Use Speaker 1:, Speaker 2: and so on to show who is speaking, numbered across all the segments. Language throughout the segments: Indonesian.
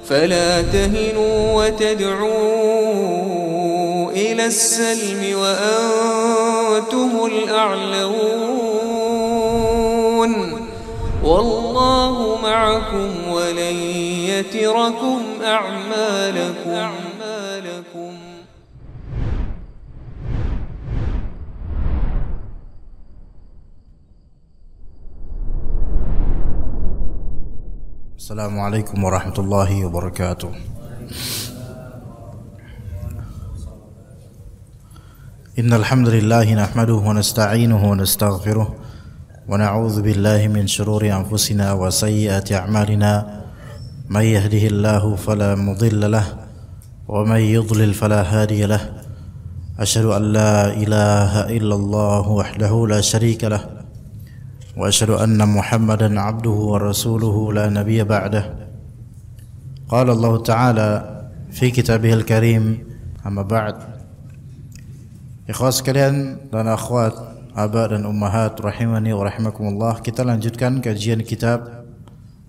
Speaker 1: فلا تهنوا وتدعوا إلى السلم وأنتم الأعلون والله معكم ولن يتركم أعمالكم.
Speaker 2: Assalamualaikum warahmatullahi wabarakatuh. Innal hamdalillah nahmaduhu wa nasta'inuhu wa nastaghfiruh wa na'udzu billahi min shururi anfusina wa sayyiati a'malina may yahdihillahu fala mudilla lahu wa may yudlil fala hadiya lahu. Asyhadu an la ilaha illallah wahdahu la syarika lahu wa asyhadu anna Muhammadan abduhu wa rasuluhu la nabiyya ba'dah. Qala Allah Ta'ala fi kitabihil karim, amma ba'd. Ikhwas sekalian dan akhwat, aba dan ummahat rahimani wa rahimakumullah, kita lanjutkan kajian kitab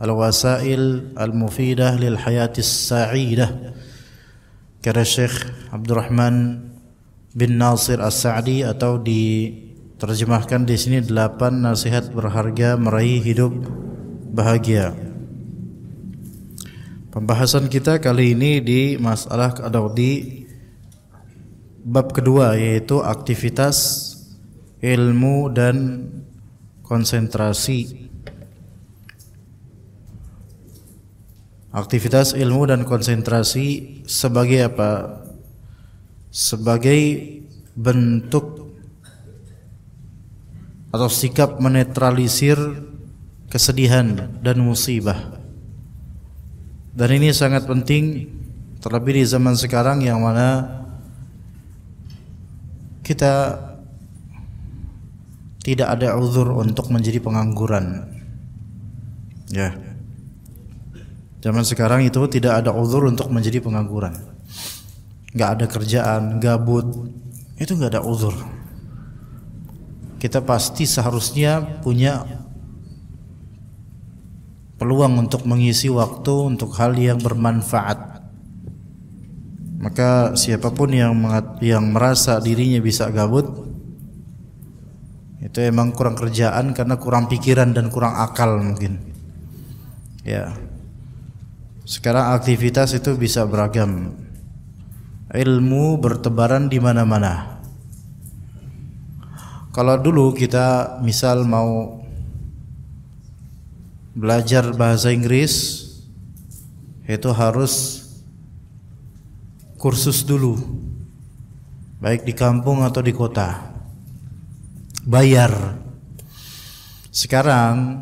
Speaker 2: Al-Wasail Al-Mufidah lil Hayatis Sa'idah karya Syekh Abdurrahman bin Nasir As-Sa'di, atau terjemahkan di sini 8 nasihat berharga meraih hidup bahagia. Pembahasan kita kali ini di masalah atau di bab kedua, yaitu aktivitas ilmu dan konsentrasi. Aktivitas ilmu dan konsentrasi sebagai apa? Sebagai bentuk atau sikap menetralisir kesedihan dan musibah. Dan ini sangat penting, terlebih di zaman sekarang yang mana kita tidak ada uzur untuk menjadi pengangguran. Ya. Zaman sekarang itu tidak ada uzur untuk menjadi pengangguran. Enggak ada kerjaan, gabut, itu enggak ada uzur. Kita pasti seharusnya punya peluang untuk mengisi waktu untuk hal yang bermanfaat. Maka siapapun yang merasa dirinya bisa gabut, itu emang kurang kerjaan karena kurang pikiran dan kurang akal mungkin. Ya. Sekarang aktivitas itu bisa beragam. Ilmu bertebaran di mana-mana. Kalau dulu kita misal mau belajar bahasa Inggris, itu harus kursus dulu, baik di kampung atau di kota, bayar. Sekarang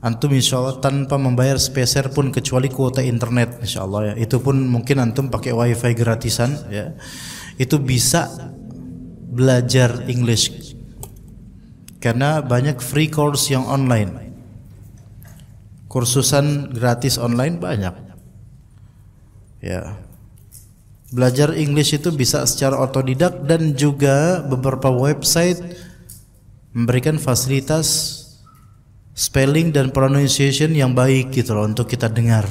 Speaker 2: antum insya Allah tanpa membayar sepeser pun kecuali kuota internet, insya Allah ya, itu pun mungkin antum pakai wifi gratisan ya, itu bisa belajar English karena banyak free course yang online, kursusan gratis online banyak ya. Belajar English itu bisa secara otodidak, dan juga beberapa website memberikan fasilitas spelling dan pronunciation yang baik gitu loh untuk kita dengar.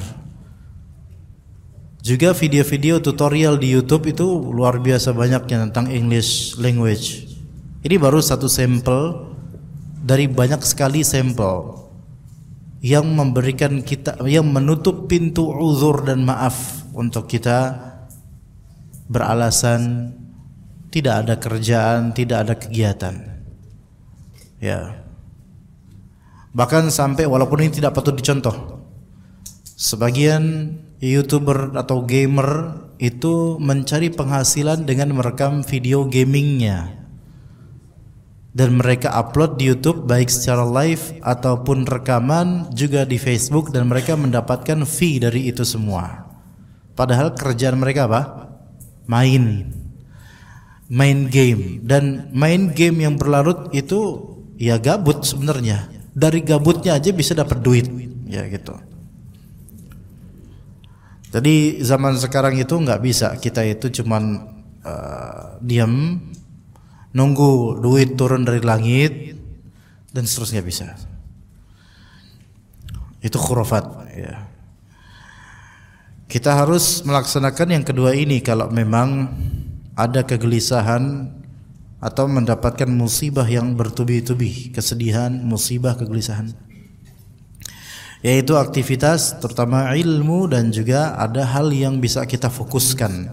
Speaker 2: Juga video-video tutorial di YouTube itu luar biasa banyaknya tentang English language. Ini baru satu sampel dari banyak sekali sampel yang memberikan kita, yang menutup pintu uzur dan maaf untuk kita beralasan tidak ada kerjaan, tidak ada kegiatan. Ya. Bahkan sampai walaupun ini tidak patut dicontoh, sebagian YouTuber atau gamer itu mencari penghasilan dengan merekam video gamingnya, dan mereka upload di YouTube baik secara live ataupun rekaman, juga di Facebook, dan mereka mendapatkan fee dari itu semua. Padahal kerjaan mereka apa? Main game, dan main game yang berlarut itu ya gabut sebenarnya. Dari gabutnya aja bisa dapat duit ya gitu. Jadi zaman sekarang itu nggak bisa kita itu cuman diam nunggu duit turun dari langit dan seterusnya, bisa. Itu khurafat ya. kita harus melaksanakan yang kedua ini kalau memang ada kegelisahan atau mendapatkan musibah yang bertubi-tubi, kesedihan, musibah, kegelisahan, yaitu aktivitas terutama ilmu, dan juga ada hal yang bisa kita fokuskan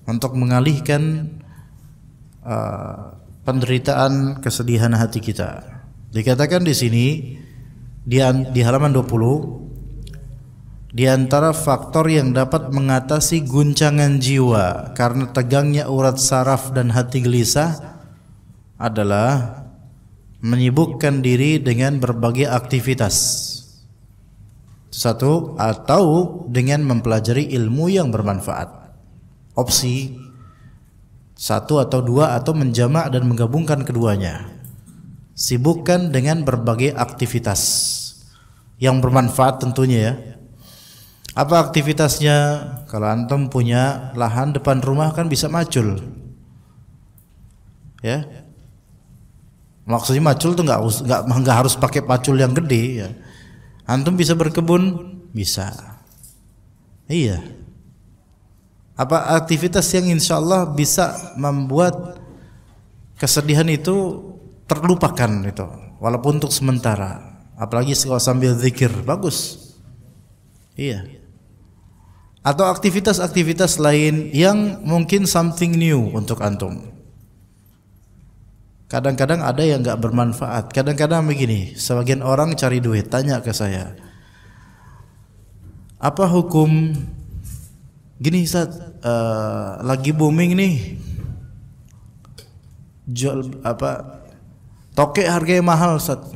Speaker 2: untuk mengalihkan penderitaan, kesedihan hati kita. Dikatakan di sini di halaman 20, di antara faktor yang dapat mengatasi guncangan jiwa karena tegangnya urat saraf dan hati gelisah adalah menyibukkan diri dengan berbagai aktivitas. Satu, atau dengan mempelajari ilmu yang bermanfaat. Opsi satu atau dua, atau menjamak dan menggabungkan keduanya. Sibukkan dengan berbagai aktivitas yang bermanfaat tentunya ya. Apa aktivitasnya? Kalau antum punya lahan depan rumah kan bisa macul, ya. Maksudnya macul tuh nggak harus pakai pacul yang gede ya. Antum bisa berkebun, bisa. Iya. Apa aktivitas yang insya Allah bisa membuat kesedihan itu terlupakan itu, walaupun untuk sementara. Apalagi kalau sambil zikir, bagus. Iya. Atau aktivitas-aktivitas lain yang mungkin something new untuk antum. Kadang-kadang ada yang nggak bermanfaat. Kadang-kadang begini, sebagian orang cari duit, tanya ke saya, apa hukum gini Ustaz, lagi booming nih, jual apa, tokek harganya mahal Ustaz.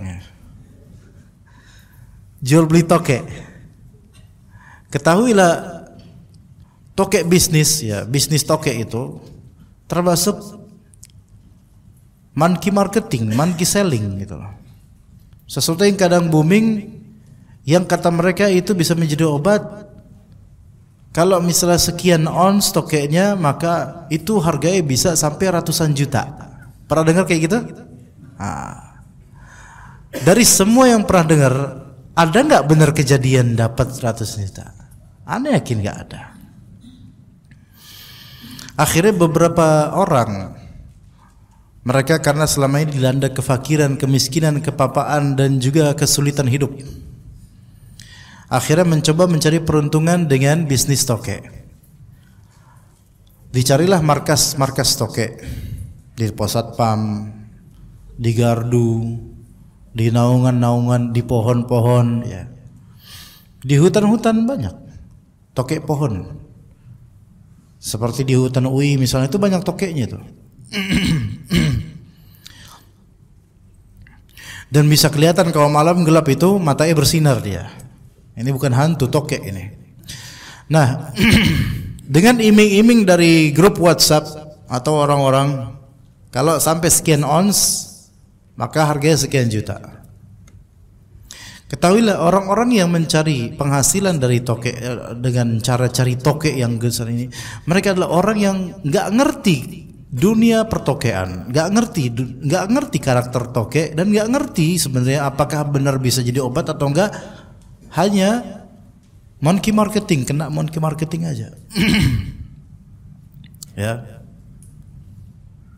Speaker 2: Jual beli tokek. Ketahuilah, tokek bisnis ya, bisnis tokek itu termasuk monkey marketing, monkey selling gitu loh. Sesuatu yang kadang booming, yang kata mereka itu bisa menjadi obat. Kalau misalnya sekian ons tokeknya, maka itu harganya bisa sampai ratusan juta. Pernah dengar kayak gitu? Nah, dari semua yang pernah dengar, ada nggak benar kejadian dapat 100 juta? Anda yakin nggak ada? Akhirnya beberapa orang, mereka karena selama ini dilanda kefakiran, kemiskinan, kepapaan, dan juga kesulitan hidup, akhirnya mencoba mencari peruntungan dengan bisnis tokek. Dicarilah markas-markas tokek di Posatpam, di Gardu, di naungan-naungan, di pohon-pohon ya. Di hutan-hutan banyak tokek pohon. Seperti di hutan UI misalnya, itu banyak tokeknya tuh. Dan bisa kelihatan kalau malam gelap itu matanya bersinar dia. Ini bukan hantu, tokek ini. Nah, dengan iming-iming dari grup WhatsApp atau orang-orang, kalau sampai sekian ons maka harganya sekian juta. Ketahuilah, orang-orang yang mencari penghasilan dari tokek dengan cara cari tokek yang besar ini, mereka adalah orang yang nggak ngerti dunia pertokean, nggak ngerti karakter tokek, dan nggak ngerti sebenarnya apakah benar bisa jadi obat atau enggak. Hanya monkey marketing, kena monkey marketing aja. Ya.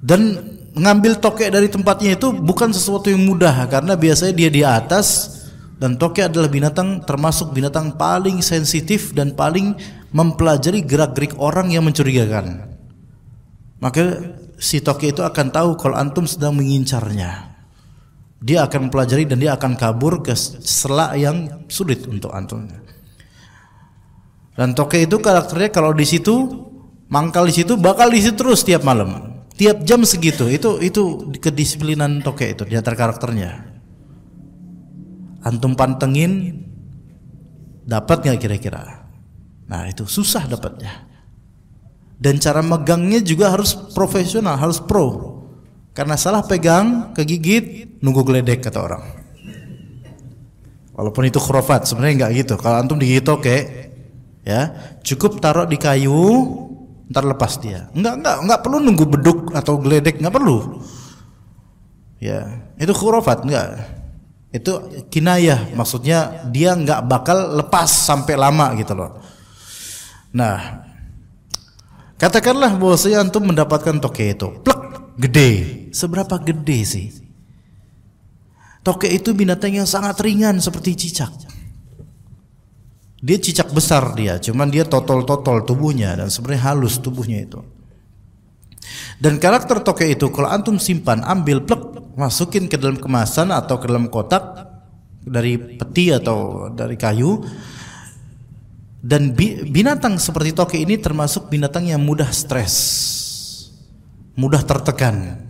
Speaker 2: Dan mengambil tokek dari tempatnya itu bukan sesuatu yang mudah, karena biasanya dia di atas. Dan tokek adalah binatang, termasuk binatang paling sensitif dan paling mempelajari gerak-gerik orang yang mencurigakan. Maka si tokek itu akan tahu kalau antum sedang mengincarnya. Dia akan mempelajari dan dia akan kabur ke selak yang sulit untuk antum. Dan tokek itu karakternya kalau di situ, mangkal di situ, bakal di situ terus tiap malam, tiap jam segitu. Itu kedisiplinan tokek itu di antara karakternya. Antum pantengin, dapat nggak kira-kira? Nah, itu susah dapatnya. Dan cara megangnya juga harus profesional, harus pro. Karena salah pegang, kegigit, nunggu geledek kata orang. Walaupun itu khurafat, sebenarnya nggak gitu. Kalau antum digigit tokek, ya cukup taruh di kayu, ntar lepas dia. Nggak perlu nunggu beduk atau geledek, nggak perlu. Ya, itu khurafat, nggak. Itu kinayah, maksudnya dia nggak bakal lepas sampai lama gitu loh. Nah, katakanlah bahwasanya antum mendapatkan toke itu, plek, gede. Seberapa gede sih? Toke itu binatang yang sangat ringan seperti cicak. Dia cicak besar dia, cuman dia totol-totol tubuhnya dan sebenarnya halus tubuhnya itu. Dan karakter toke itu kalau antum simpan, ambil, plek, masukin ke dalam kemasan atau ke dalam kotak dari peti atau dari kayu. Dan binatang seperti toke ini termasuk binatang yang mudah stres, mudah tertekan.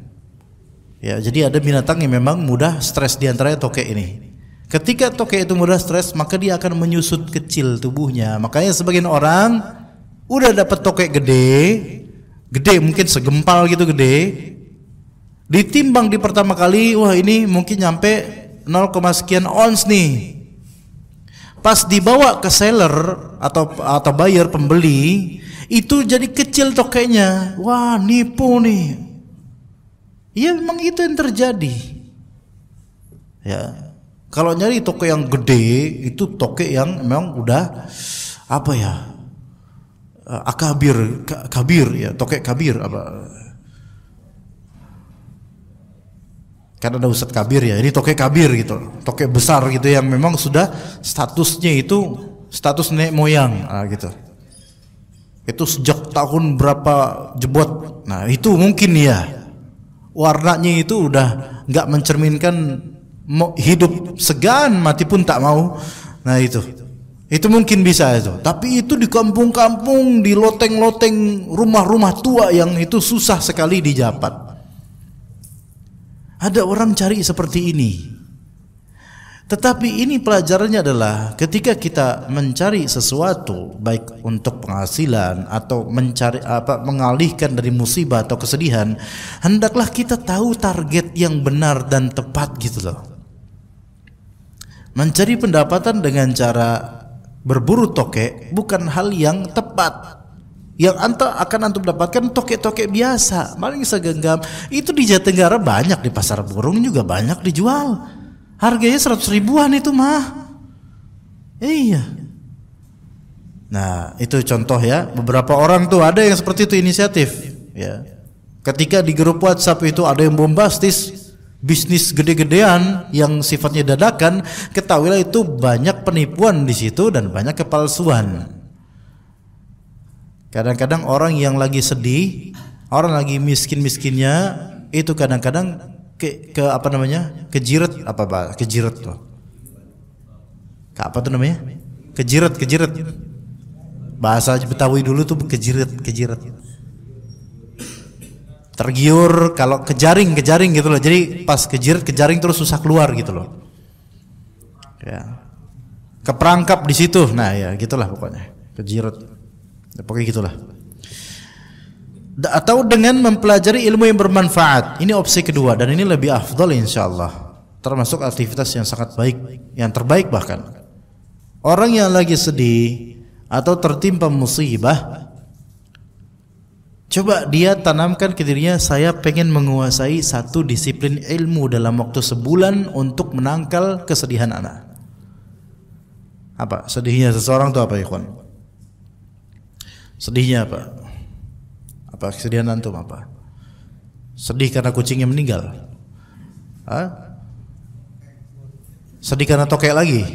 Speaker 2: Ya, jadi ada binatang yang memang mudah stres, di antaranya toke ini. Ketika toke itu mudah stres, maka dia akan menyusut kecil tubuhnya. Makanya sebagian orang udah dapat toke gede mungkin segempal gitu gede, ditimbang di pertama kali, wah ini mungkin nyampe 0, sekian ons nih. Pas dibawa ke seller atau buyer pembeli, itu jadi kecil tokenya. Wah, nipu nih. Ya memang itu yang terjadi. Ya. Kalau nyari toke yang gede, itu toke yang memang udah apa ya? Kabir ya, toke kabir apa? Kan ada Ustadz kabir ya, ini toke kabir gitu, toke besar gitu yang memang sudah statusnya itu status nenek moyang, gitu. Itu sejak tahun berapa jebot. Nah itu mungkin ya, warnanya itu udah nggak mencerminkan hidup segan, mati pun tak mau. Nah itu mungkin bisa itu. Tapi itu di kampung-kampung, di loteng-loteng rumah-rumah tua yang itu susah sekali didapat. Ada orang cari seperti ini. Tetapi ini pelajarannya adalah ketika kita mencari sesuatu, baik untuk penghasilan atau mencari mengalihkan dari musibah atau kesedihan, hendaklah kita tahu target yang benar dan tepat gitu loh. Mencari pendapatan dengan cara berburu toke bukan hal yang tepat. Yang akan antum dapatkan toke-toke biasa, paling segenggam. Itu di Jatinegara banyak, di pasar burung juga banyak dijual. Harganya 100 ribuan itu mah. Iya. Nah, itu contoh ya. Beberapa orang tuh ada yang seperti itu inisiatif. Ya. Ketika di grup WhatsApp itu ada yang bombastis, bisnis gede-gedean yang sifatnya dadakan, ketahuilah itu banyak penipuan di situ dan banyak kepalsuan. Kadang-kadang orang yang lagi sedih, orang lagi miskin-miskinnya, itu kadang-kadang kejiret tuh. Apa tuh namanya? Kejiret. Bahasa Betawi dulu tuh kejiret. Tergiur, kalau kejaring gitu loh. Jadi pas kejaring terus susah keluar gitu loh. Ya. Keperangkap di situ. Nah, ya gitulah pokoknya. Kejiret. Ya, pokoknya gitulah. Atau dengan mempelajari ilmu yang bermanfaat. Ini opsi kedua dan ini lebih afdal insyaallah. Termasuk aktivitas yang sangat baik, yang terbaik bahkan. Orang yang lagi sedih atau tertimpa musibah, coba dia tanamkan ke dirinya, saya pengen menguasai satu disiplin ilmu dalam waktu sebulan untuk menangkal kesedihan anak. Apa? Sedihnya seseorang itu apa, ikhwan? Sedihnya apa? Apa kesedihan antum apa? Sedih karena kucingnya meninggal? Hah? Sedih karena toke lagi?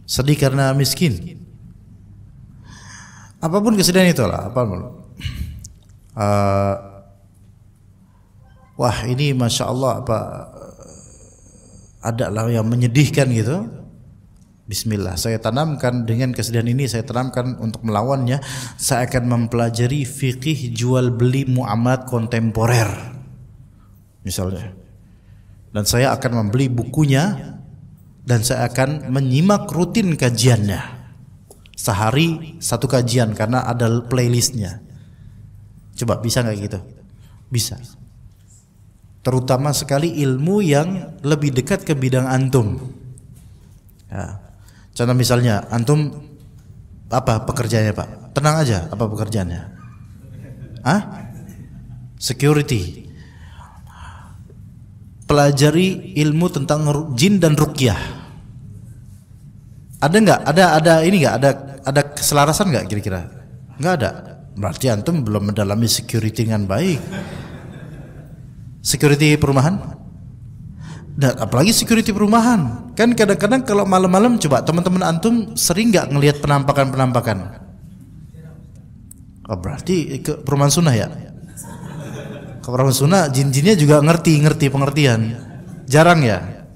Speaker 2: Sedih karena miskin? Apapun kesedihan itu lah. Wah ini masya Allah ada lah yang menyedihkan gitu. Bismillah, saya tanamkan dengan kesedihan ini, saya tanamkan untuk melawannya. Saya akan mempelajari fikih jual beli muamalat kontemporer misalnya, dan saya akan membeli bukunya dan saya akan menyimak rutin kajiannya, sehari satu kajian karena ada playlistnya. Coba bisa nggak gitu? Bisa. Terutama sekali ilmu yang lebih dekat ke bidang antum. Ya. Contoh misalnya, antum apa pekerjaannya Pak? Tenang aja, apa pekerjaannya? Security. Pelajari ilmu tentang jin dan ruqyah. Ada nggak? Ada ini nggak? Ada keselarasan nggak kira-kira? Nggak ada. Berarti antum belum mendalami security dengan baik. Security perumahan? Dan apalagi security perumahan. Kan kadang-kadang kalau malam-malam coba teman-teman antum sering nggak ngelihat penampakan-penampakan? Oh, berarti ke perumahan sunnah ya? Ke perumahan sunnah jin-jinnya juga ngerti pengertian. Jarang ya?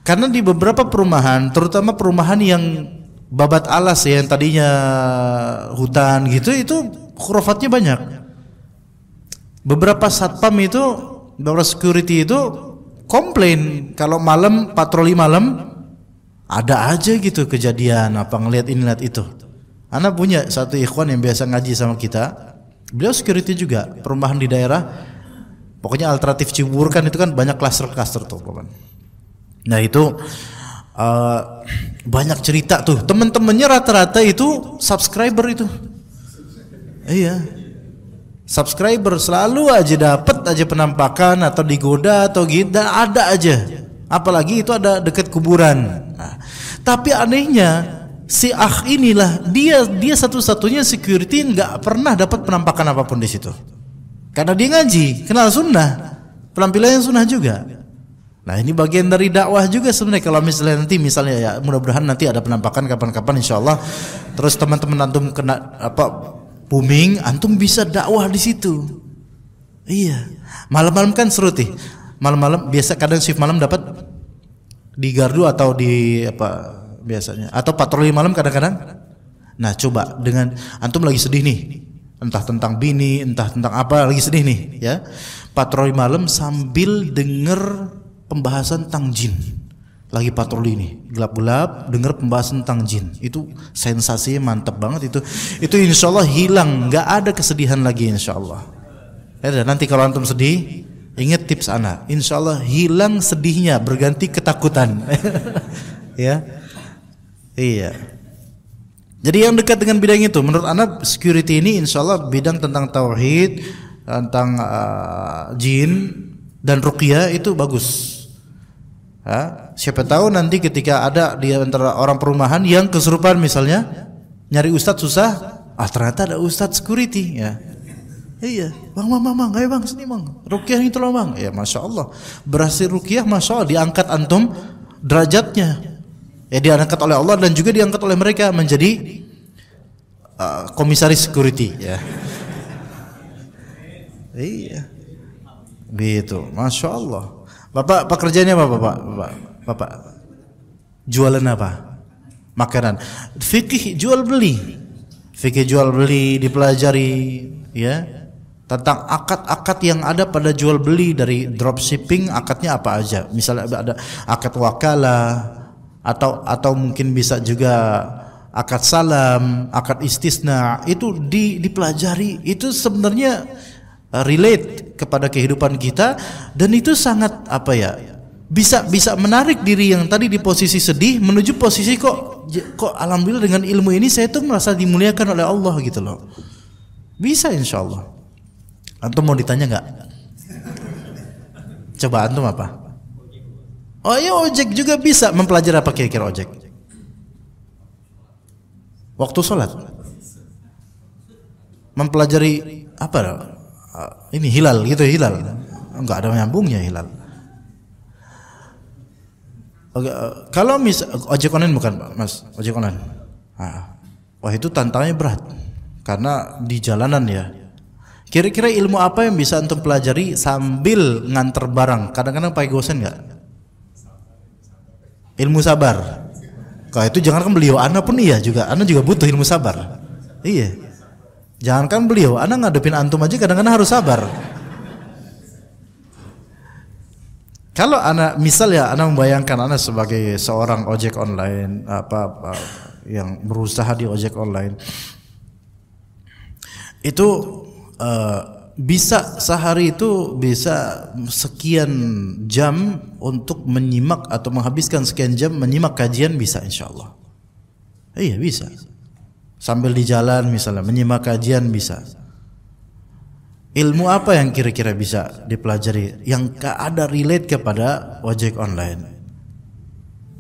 Speaker 2: Karena di beberapa perumahan, terutama perumahan yang babat alas ya, yang tadinya hutan gitu, itu khurafatnya banyak. Beberapa satpam itu, beberapa security itu komplain kalau malam, patroli malam ada aja gitu kejadian apa ngelihat ini lihat itu. Ana punya satu ikhwan yang biasa ngaji sama kita, beliau security juga perumahan di daerah, pokoknya alternatif Cibubur kan itu kan banyak klaster-klaster tuh kawan. Nah itu banyak cerita tuh, temen-temennya rata-rata itu subscriber itu. Iya, subscriber selalu aja dapat aja penampakan atau digoda atau gitu, ada aja. Apalagi itu ada dekat kuburan. Nah, tapi anehnya si akh inilah dia satu-satunya security nggak pernah dapat penampakan apapun di situ. Karena dia ngaji, kenal sunnah, penampilannya sunnah juga. Nah ini bagian dari dakwah juga sebenarnya. Kalau misalnya ya mudah-mudahan nanti ada penampakan kapan-kapan insyaallah. Terus teman-teman antum kena booming, antum bisa dakwah di situ. Iya. Malam-malam kan seru tih. Malam-malam biasa kadang shift malam dapat di gardu atau di biasanya atau patroli malam kadang-kadang. Nah coba dengan antum lagi sedih nih, entah tentang bini, entah tentang apa, lagi sedih nih ya. Patroli malam sambil denger pembahasan tentang jin. Lagi patroli nih, gelap-gelap denger pembahasan tentang jin. Itu sensasinya mantap banget itu. Itu insyaallah hilang, nggak ada kesedihan lagi insyaallah. Ya, nanti kalau antum sedih, ingat tips ana. Insyaallah hilang sedihnya, berganti ketakutan. Ya. Iya. Jadi yang dekat dengan bidang itu, menurut ana security ini insyaallah bidang tentang tauhid, tentang jin dan ruqyah itu bagus. Siapa tahu nanti ketika ada di antara orang perumahan yang kesurupan misalnya nyari ustadz susah, ternyata ada ustadz security ya. Iya, bang, ayo bang sini bang, ruqyah itu loh bang. Ya masya Allah, berhasil ruqyah masya Allah, diangkat antum derajatnya. Ya diangkat oleh Allah dan juga diangkat oleh mereka menjadi komisaris security ya. Iya, gitu, masya Allah. Bapak pekerjaannya apa bapak? Jualan apa? Makanan. Fikih jual beli. Fikih jual beli dipelajari ya. Tentang akad-akad yang ada pada jual beli dari dropshipping, akadnya apa aja? Misalnya ada akad wakalah atau mungkin bisa juga akad salam, akad istisna. Itu dipelajari. Itu sebenarnya relate kepada kehidupan kita dan itu sangat bisa menarik diri yang tadi di posisi sedih menuju posisi kok alhamdulillah dengan ilmu ini saya tuh merasa dimuliakan oleh Allah gitu loh. Bisa insyaallah. Antum mau ditanya nggak? Coba antum apa? Oh iya, ojek juga bisa. Mempelajari apa kira-kira ojek? Waktu sholat. Mempelajari apa? Ini hilal gitu, hilal. Enggak ada nyambungnya hilal. Oke, kalau ojek online bukan mas, ojek online. Wah itu tantangannya berat karena di jalanan ya. Kira-kira ilmu apa yang bisa antum pelajari sambil nganter barang? Kadang-kadang pakai gosen nggak? Ilmu sabar. Kalau itu jangan kan beliau, ana pun iya juga, ana juga butuh ilmu sabar. Iya. Jangankan beliau, ana ngadepin antum aja kadang-kadang harus sabar. Kalau ana misalnya ana membayangkan ana sebagai seorang ojek online yang berusaha di ojek online, itu bisa sehari itu bisa sekian jam untuk menyimak atau menghabiskan sekian jam menyimak kajian bisa insyaallah. Iya bisa. Sambil di jalan misalnya menyimak kajian bisa. Ilmu apa yang kira-kira bisa dipelajari yang ada relate kepada ojek online?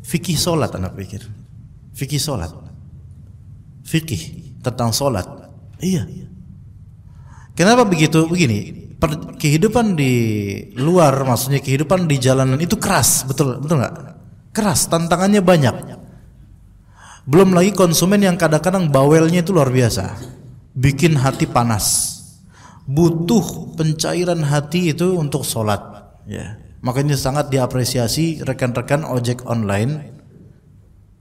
Speaker 2: Fikih sholat anak pikir. Fikih sholat, fikih tentang sholat. Iya. Kenapa begitu? Begini, kehidupan di luar, maksudnya kehidupan di jalanan itu keras, betul nggak? Keras, tantangannya banyak. Belum lagi konsumen yang kadang-kadang bawelnya itu luar biasa, bikin hati panas. Butuh pencairan hati itu untuk sholat. Ya, makanya sangat diapresiasi rekan-rekan ojek online,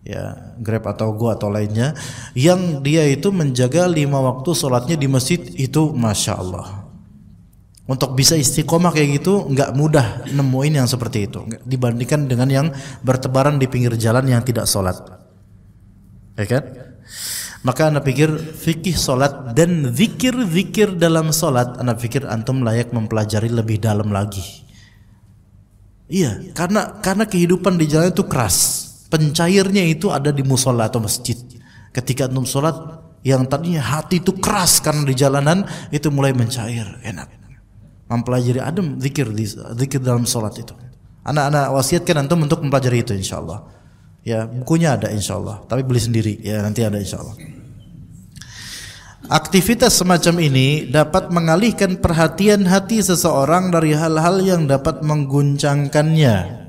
Speaker 2: ya, Grab atau Go atau lainnya, yang dia itu menjaga 5 waktu sholatnya di masjid itu, masya Allah. Untuk bisa istiqomah kayak gitu nggak mudah nemuin yang seperti itu, dibandingkan dengan yang bertebaran di pinggir jalan yang tidak sholat, ya kan? Maka anda pikir fikih sholat dan zikir dalam sholat, anda pikir antum layak mempelajari lebih dalam lagi. Iya, karena kehidupan di jalan itu keras. Pencairnya itu ada di musola atau masjid. Ketika antum sholat, yang tadinya hati itu keras karena di jalanan, itu mulai mencair, enak. Mempelajari adem zikir dalam sholat itu. Anak-anak wasiatkan antum untuk mempelajari itu, insyaallah. Ya, bukunya ada insyaallah, tapi beli sendiri ya, nanti ada insyaallah. Aktivitas semacam ini dapat mengalihkan perhatian hati seseorang dari hal-hal yang dapat mengguncangkannya.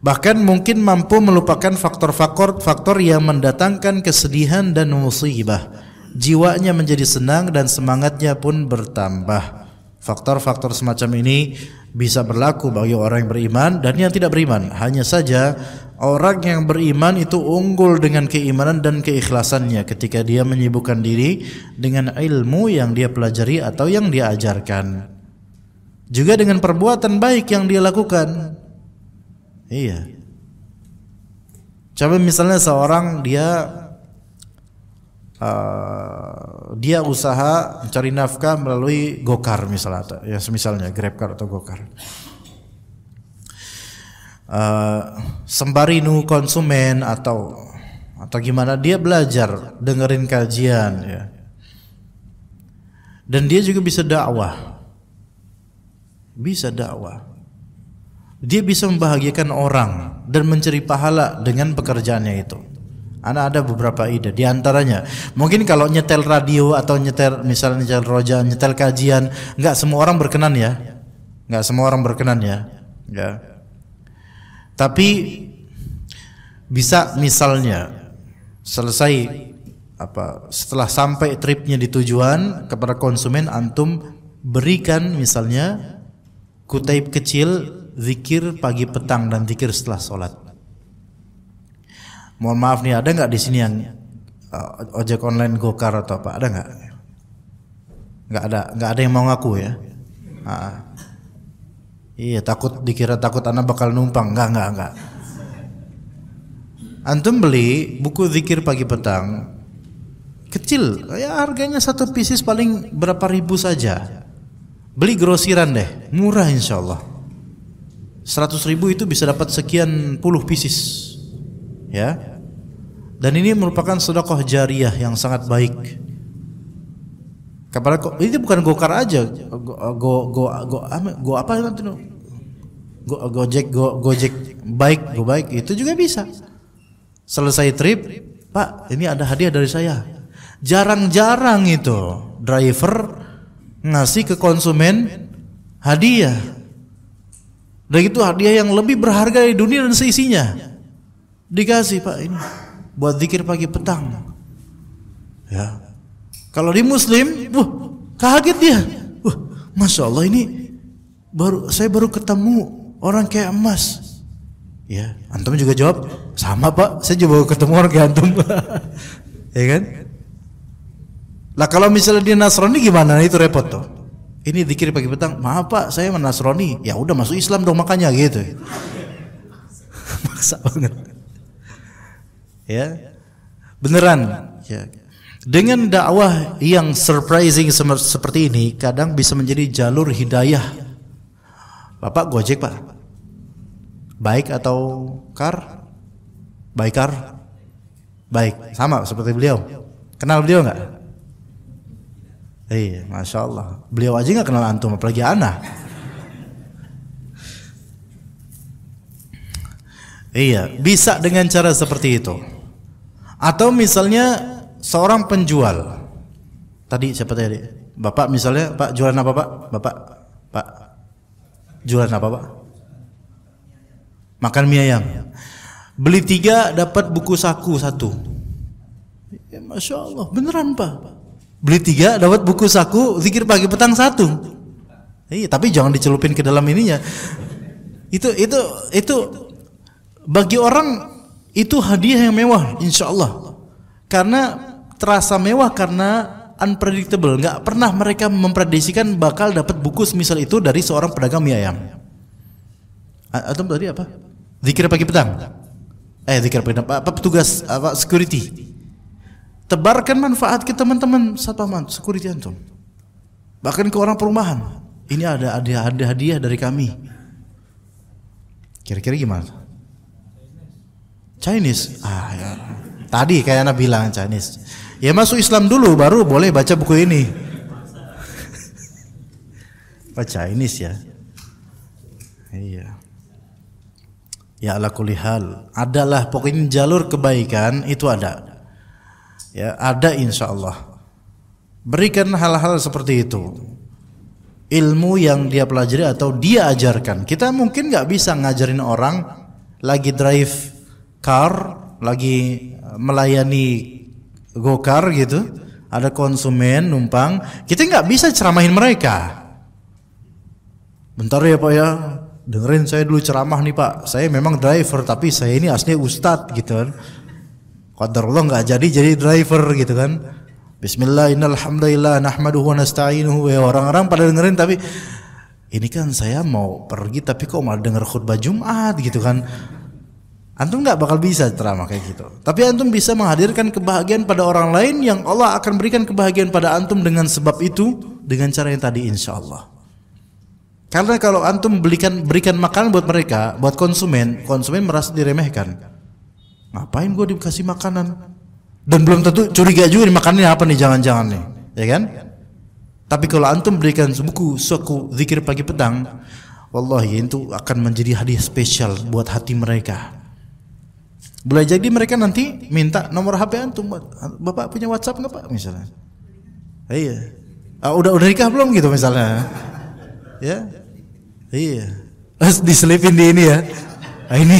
Speaker 2: Bahkan mungkin mampu melupakan faktor-faktor yang mendatangkan kesedihan dan musibah. Jiwanya menjadi senang dan semangatnya pun bertambah. Faktor-faktor semacam ini bisa berlaku bagi orang yang beriman dan yang tidak beriman. Hanya saja orang yang beriman itu unggul dengan keimanan dan keikhlasannya ketika dia menyibukkan diri dengan ilmu yang dia pelajari atau yang dia ajarkan, juga dengan perbuatan baik yang dia lakukan. Iya. Coba misalnya seorang dia usaha mencari nafkah melalui Gokar misalnya, ya misalnya GrabCar atau Gokar. Sembari nunggu konsumen atau gimana, dia belajar dengerin kajian, ya. Dan dia juga bisa dakwah. Dia bisa membahagiakan orang dan mencari pahala dengan pekerjaannya itu. Ada beberapa ide. Di antaranya, mungkin kalau nyetel radio atau nyetel roja, nyetel kajian, nggak semua orang berkenan ya. Ya. Tapi bisa misalnya selesai setelah sampai tripnya di tujuan, kepada konsumen antum berikan misalnya kutaib kecil zikir pagi petang dan zikir setelah sholat. Mohon maaf nih, ada nggak di sini yang ojek online Gokar atau apa? Ada nggak? Nggak ada yang mau ngaku ya? Iya, dikira takut anak bakal numpang. Nggak. Antum beli buku zikir pagi petang kecil, ya harganya 1 pieces paling berapa ribu saja. Beli grosiran deh, murah insyaallah. 100.000 itu bisa dapat sekian puluh pieces, ya. Dan ini merupakan sedekah jariyah yang sangat baik. Ini bukan Gokar aja, Gojek baik itu juga bisa. Selesai trip, Pak, ini ada hadiah dari saya. Jarang-jarang itu driver ngasih ke konsumen hadiah. Dan itu hadiah yang lebih berharga di dunia dan seisinya. Dikasih, Pak, ini buat zikir pagi petang. Ya. Kalau di Muslim, kaget dia. Masya Allah, ini saya baru ketemu orang kayak emas. Ya, antum juga jawab, sama Pak, saya juga baru ketemu orang kayak antum. Ya kan? Lah kalau misalnya dia Nasrani gimana? Itu repot tuh. Ini zikir pagi petang, maaf Pak, saya Nasrani. Ya udah masuk Islam dong makanya gitu. Maksa banget. Ya. Beneran, ya. Dengan dakwah yang surprising seperti ini, kadang bisa menjadi jalur hidayah. Bapak Gojek, Pak? Baik atau Kar? Baik Kar? Baik, sama seperti beliau. Kenal beliau enggak? Iya, Masya Allah. Beliau aja nggak kenal antum, apalagi ana. Iya, bisa dengan cara seperti itu. Atau misalnya seorang penjual. Tadi siapa tadi? Bapak misalnya, Pak jualan apa Pak? Pak jualan apa Pak? Makan mie ayam. Beli 3 dapat buku saku 1. Ya, Masya Allah, beneran Pak. Beli 3 dapat buku saku zikir pagi petang 1. Iya, tapi jangan dicelupin ke dalam ininya. Itu bagi orang itu hadiah yang mewah, insya Allah. Karena terasa mewah karena unpredictable. Nggak pernah mereka memprediksikan bakal dapat buku semisal itu dari seorang pedagang mie ayam. Atau tadi apa? Zikir pagi petang. Zikir pagi petang. Apa petugas security? Tebarkan manfaat ke teman-teman satpam security antum. Bahkan ke orang perumahan. Ini ada hadiah dari kami. Kira-kira gimana? Chinese. Ya. Tadi kayak anak bilang Chinese. Ya masuk Islam dulu baru boleh baca buku ini. Baca Chinese ya. Iya. Ya ala kulli hal, adalah pokoknya jalur kebaikan itu ada. Ya, ada insya Allah. Berikan hal-hal seperti itu. Ilmu yang dia pelajari atau dia ajarkan. Kita mungkin nggak bisa ngajarin orang lagi drive car, lagi melayani go-car gitu, ada konsumen numpang, kita nggak bisa ceramahin mereka. Bentar ya Pak ya, dengerin saya dulu ceramah nih Pak, saya memang driver tapi saya ini asli ustadz gitu kan. Qadarullah nggak jadi driver gitu kan. Bismillah innalhamdulillah nahmaduhu wa nasta'inuhu. Ya, orang-orang pada dengerin tapi ini kan saya mau pergi tapi kok malah denger khutbah Jumat gitu kan. Antum nggak bakal bisa ceramah kayak gitu. Tapi antum bisa menghadirkan kebahagiaan pada orang lain yang Allah akan berikan kebahagiaan pada antum dengan sebab itu, dengan cara yang tadi insya Allah. Karena kalau antum berikan makanan buat mereka, buat konsumen merasa diremehkan. Ngapain gue dikasih makanan? Dan belum tentu curiga juga nih makanannya apa nih, jangan-jangan nih, ya kan? Tapi kalau antum berikan buku suku zikir pagi petang, wallahi itu akan menjadi hadiah spesial buat hati mereka. Boleh jadi mereka nanti minta nomor HP antum, Bapak punya WhatsApp nggak Pak misalnya? Iya. Udah nikah belum gitu misalnya? Ya. Iya. Diselipin di ini ya. Ini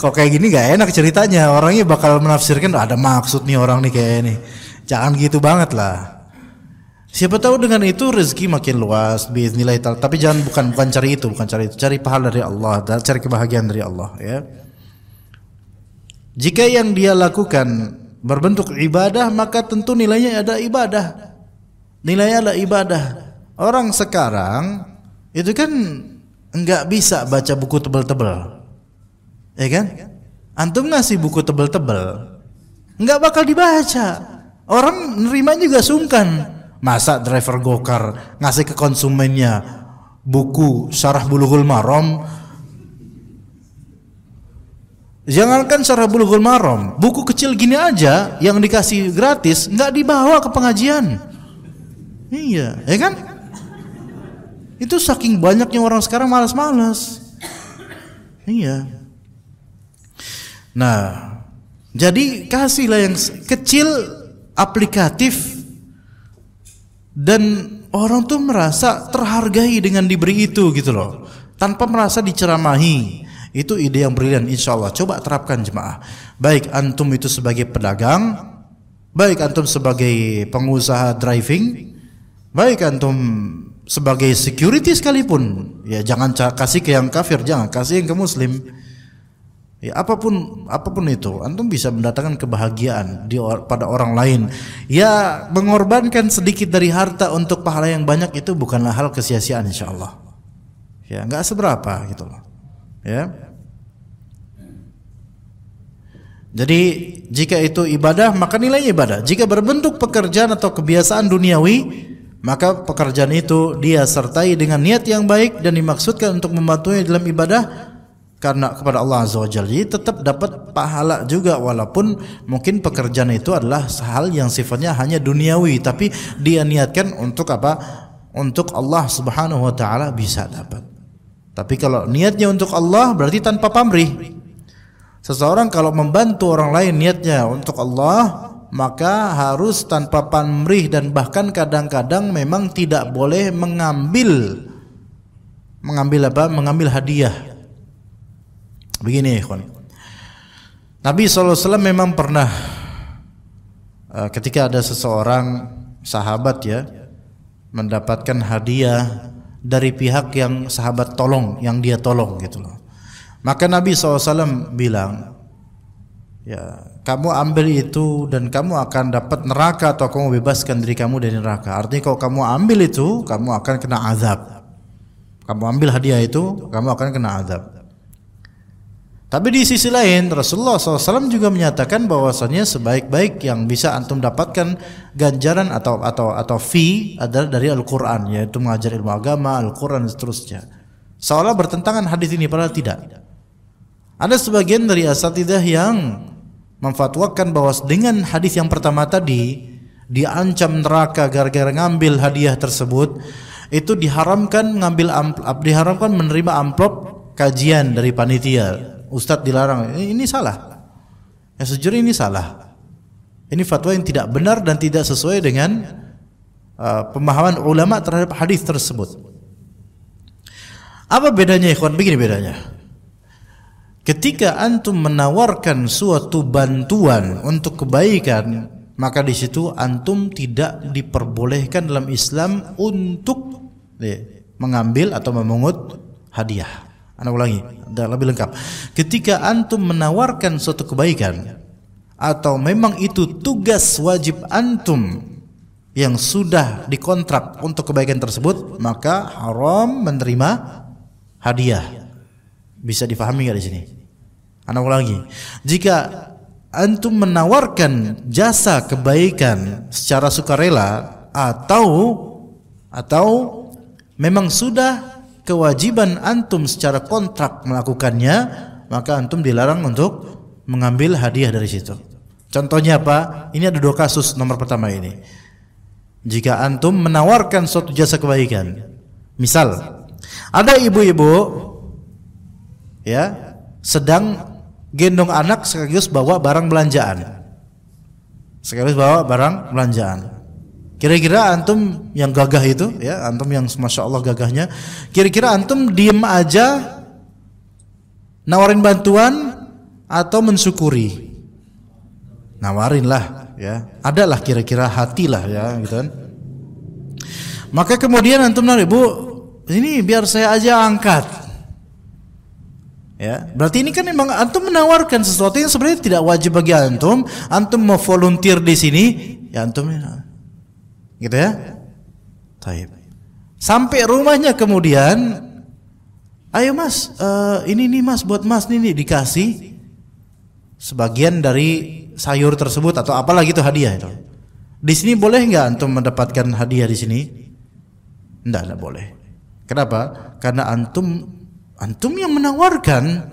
Speaker 2: kok kayak gini nggak enak ceritanya. Orangnya bakal menafsirkan ada maksud nih orang nih kayak ini. Jangan gitu banget lah. Siapa tahu dengan itu rezeki makin luas biiznillah ta'ala. Tapi jangan bukan cari itu, cari pahala dari Allah, cari kebahagiaan dari Allah ya. Jika yang dia lakukan berbentuk ibadah, maka tentu nilainya ada ibadah. Nilainya ada ibadah. Orang sekarang itu kan enggak bisa baca buku tebal-tebal. Ya kan? Antum ngasih buku tebal-tebal, enggak bakal dibaca. Orang nerima juga sungkan. Masa driver gokar ngasih ke konsumennya buku Syarah Bulughul Maram? Jangankan Syarah Bulughul Maram, buku kecil gini aja yang dikasih gratis nggak dibawa ke pengajian. Iya, ya kan? Itu saking banyaknya orang sekarang malas-malas. Iya. Nah, jadi kasihlah yang kecil, aplikatif, dan orang tuh merasa terhargai dengan diberi itu gitu loh, tanpa merasa diceramahi. Itu ide yang brilian, insya Allah. Coba terapkan jemaah. Baik antum itu sebagai pedagang, baik antum sebagai pengusaha driving, baik antum sebagai security sekalipun. Ya jangan kasih ke yang kafir, jangan kasih yang ke muslim. Ya apapun itu, antum bisa mendatangkan kebahagiaan pada orang lain. Ya mengorbankan sedikit dari harta untuk pahala yang banyak itu bukanlah hal kesia-siaan insya Allah. Ya nggak seberapa gitu loh. Ya. Jadi jika itu ibadah maka nilainya ibadah. Jika berbentuk pekerjaan atau kebiasaan duniawi, maka pekerjaan itu dia sertai dengan niat yang baik dan dimaksudkan untuk membantunya dalam ibadah karena kepada Allah Azza wa Jalla. Jadi tetap dapat pahala juga walaupun mungkin pekerjaan itu adalah hal yang sifatnya hanya duniawi, tapi dia niatkan untuk apa? Untuk Allah Subhanahu wa taala bisa dapat. Tapi kalau niatnya untuk Allah berarti tanpa pamrih. Seseorang kalau membantu orang lain niatnya untuk Allah, maka harus tanpa pamrih, dan bahkan kadang-kadang memang tidak boleh mengambil hadiah. Begini ikhwan, Nabi SAW memang pernah ketika ada seseorang sahabat ya mendapatkan hadiah dari pihak yang sahabat tolong, yang dia tolong gitu loh. Maka Nabi SAW bilang, ya kamu ambil itu dan kamu akan dapat neraka atau kamu bebaskan diri kamu dari neraka. Artinya kalau kamu ambil itu, kamu akan kena azab. Kamu ambil hadiah itu, kamu akan kena azab. Tapi di sisi lain Rasulullah SAW juga menyatakan bahwasanya sebaik-baik yang bisa antum dapatkan ganjaran atau fee adalah dari Al-Quran, yaitu mengajar ilmu agama, Al-Quran dan seterusnya. Seolah bertentangan hadis ini, padahal tidak. Ada sebagian dari asatidzah yang memfatwakan bahwa dengan hadis yang pertama tadi diancam neraka gara-gara ngambil hadiah tersebut, itu diharamkan menerima amplop kajian dari panitia. Ustadz dilarang. Ini salah. Yang sejujurnya ini salah. Ini fatwa yang tidak benar dan tidak sesuai dengan pemahaman ulama terhadap hadis tersebut. Apa bedanya ikhwan? Begini bedanya. Ketika antum menawarkan suatu bantuan untuk kebaikan, maka di situ antum tidak diperbolehkan dalam Islam untuk mengambil atau memungut hadiah. Ana ulangi, lebih lengkap. Ketika antum menawarkan suatu kebaikan atau memang itu tugas wajib antum yang sudah dikontrak untuk kebaikan tersebut, maka haram menerima hadiah. Bisa difahami nggak di sini? Ana ulangi. Jika antum menawarkan jasa kebaikan secara sukarela atau memang sudah kewajiban antum secara kontrak melakukannya, maka antum dilarang untuk mengambil hadiah dari situ. Contohnya apa? Ini ada dua kasus. Nomor pertama ini, jika antum menawarkan suatu jasa kebaikan, misal ada ibu-ibu ya sedang gendong anak sekaligus bawa barang belanjaan. Kira-kira antum yang gagah itu, ya antum yang masya Allah gagahnya, kira-kira antum diem aja nawarin bantuan atau mensyukuri? Nawarin lah, ya. Adalah kira-kira hati lah, ya, gitu kan. Maka kemudian antum narik, Bu, ini biar saya aja angkat. Ya, berarti ini kan memang antum menawarkan sesuatu yang sebenarnya tidak wajib bagi antum. Antum mau volunteer di sini, ya antum gitu ya. Taib. Sampai rumahnya kemudian, ayo mas, ini nih mas, buat mas nih dikasih sebagian dari sayur tersebut atau apalah gitu hadiah itu. Di sini boleh nggak antum mendapatkan hadiah di sini? Enggak boleh. Kenapa? Karena antum yang menawarkan,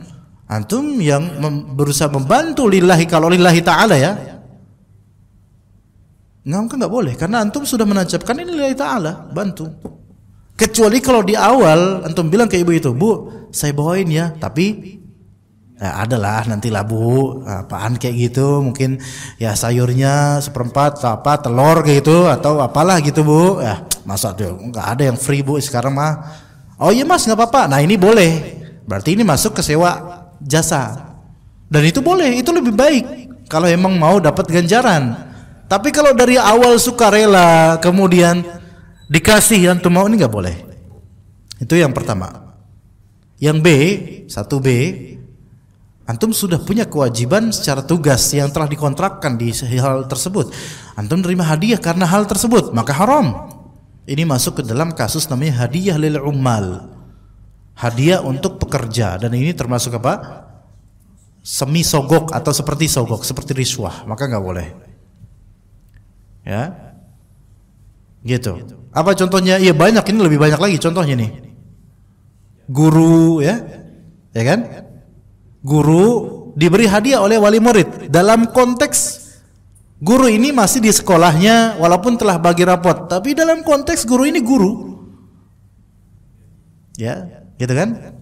Speaker 2: antum yang berusaha membantu lillahi, kalau lillahi ta'ala ya. Nggak boleh, karena antum sudah menancapkan ini lillahi ta'ala, bantu. Kecuali kalau di awal antum bilang ke ibu itu, Bu, saya bawain ya, tapi ya adalah nantilah Bu, apaan kayak gitu, mungkin ya sayurnya seperempat apa telur kayak gitu atau apalah gitu Bu. Ya masa tuh nggak ada yang free Bu sekarang mah. Oh iya mas, nggak apa-apa. Nah ini boleh. Berarti ini masuk ke sewa jasa. Dan itu boleh, itu lebih baik kalau emang mau dapat ganjaran. Tapi kalau dari awal sukarela kemudian dikasih antum mau, ini nggak boleh. Itu yang pertama. Yang B, 1B, antum sudah punya kewajiban secara tugas yang telah dikontrakkan di hal tersebut. Antum terima hadiah karena hal tersebut, maka haram. Ini masuk ke dalam kasus namanya hadiah lil ummal, hadiah untuk pekerja, dan ini termasuk apa? Semi sogok atau seperti sogok, seperti riswah, maka nggak boleh. Ya, gitu. Apa contohnya? Iya banyak, ini lebih banyak lagi contohnya nih. Guru ya kan? Guru diberi hadiah oleh wali murid dalam konteks guru ini masih di sekolahnya walaupun telah bagi rapot, tapi dalam konteks guru ini guru. Ya, gitu kan?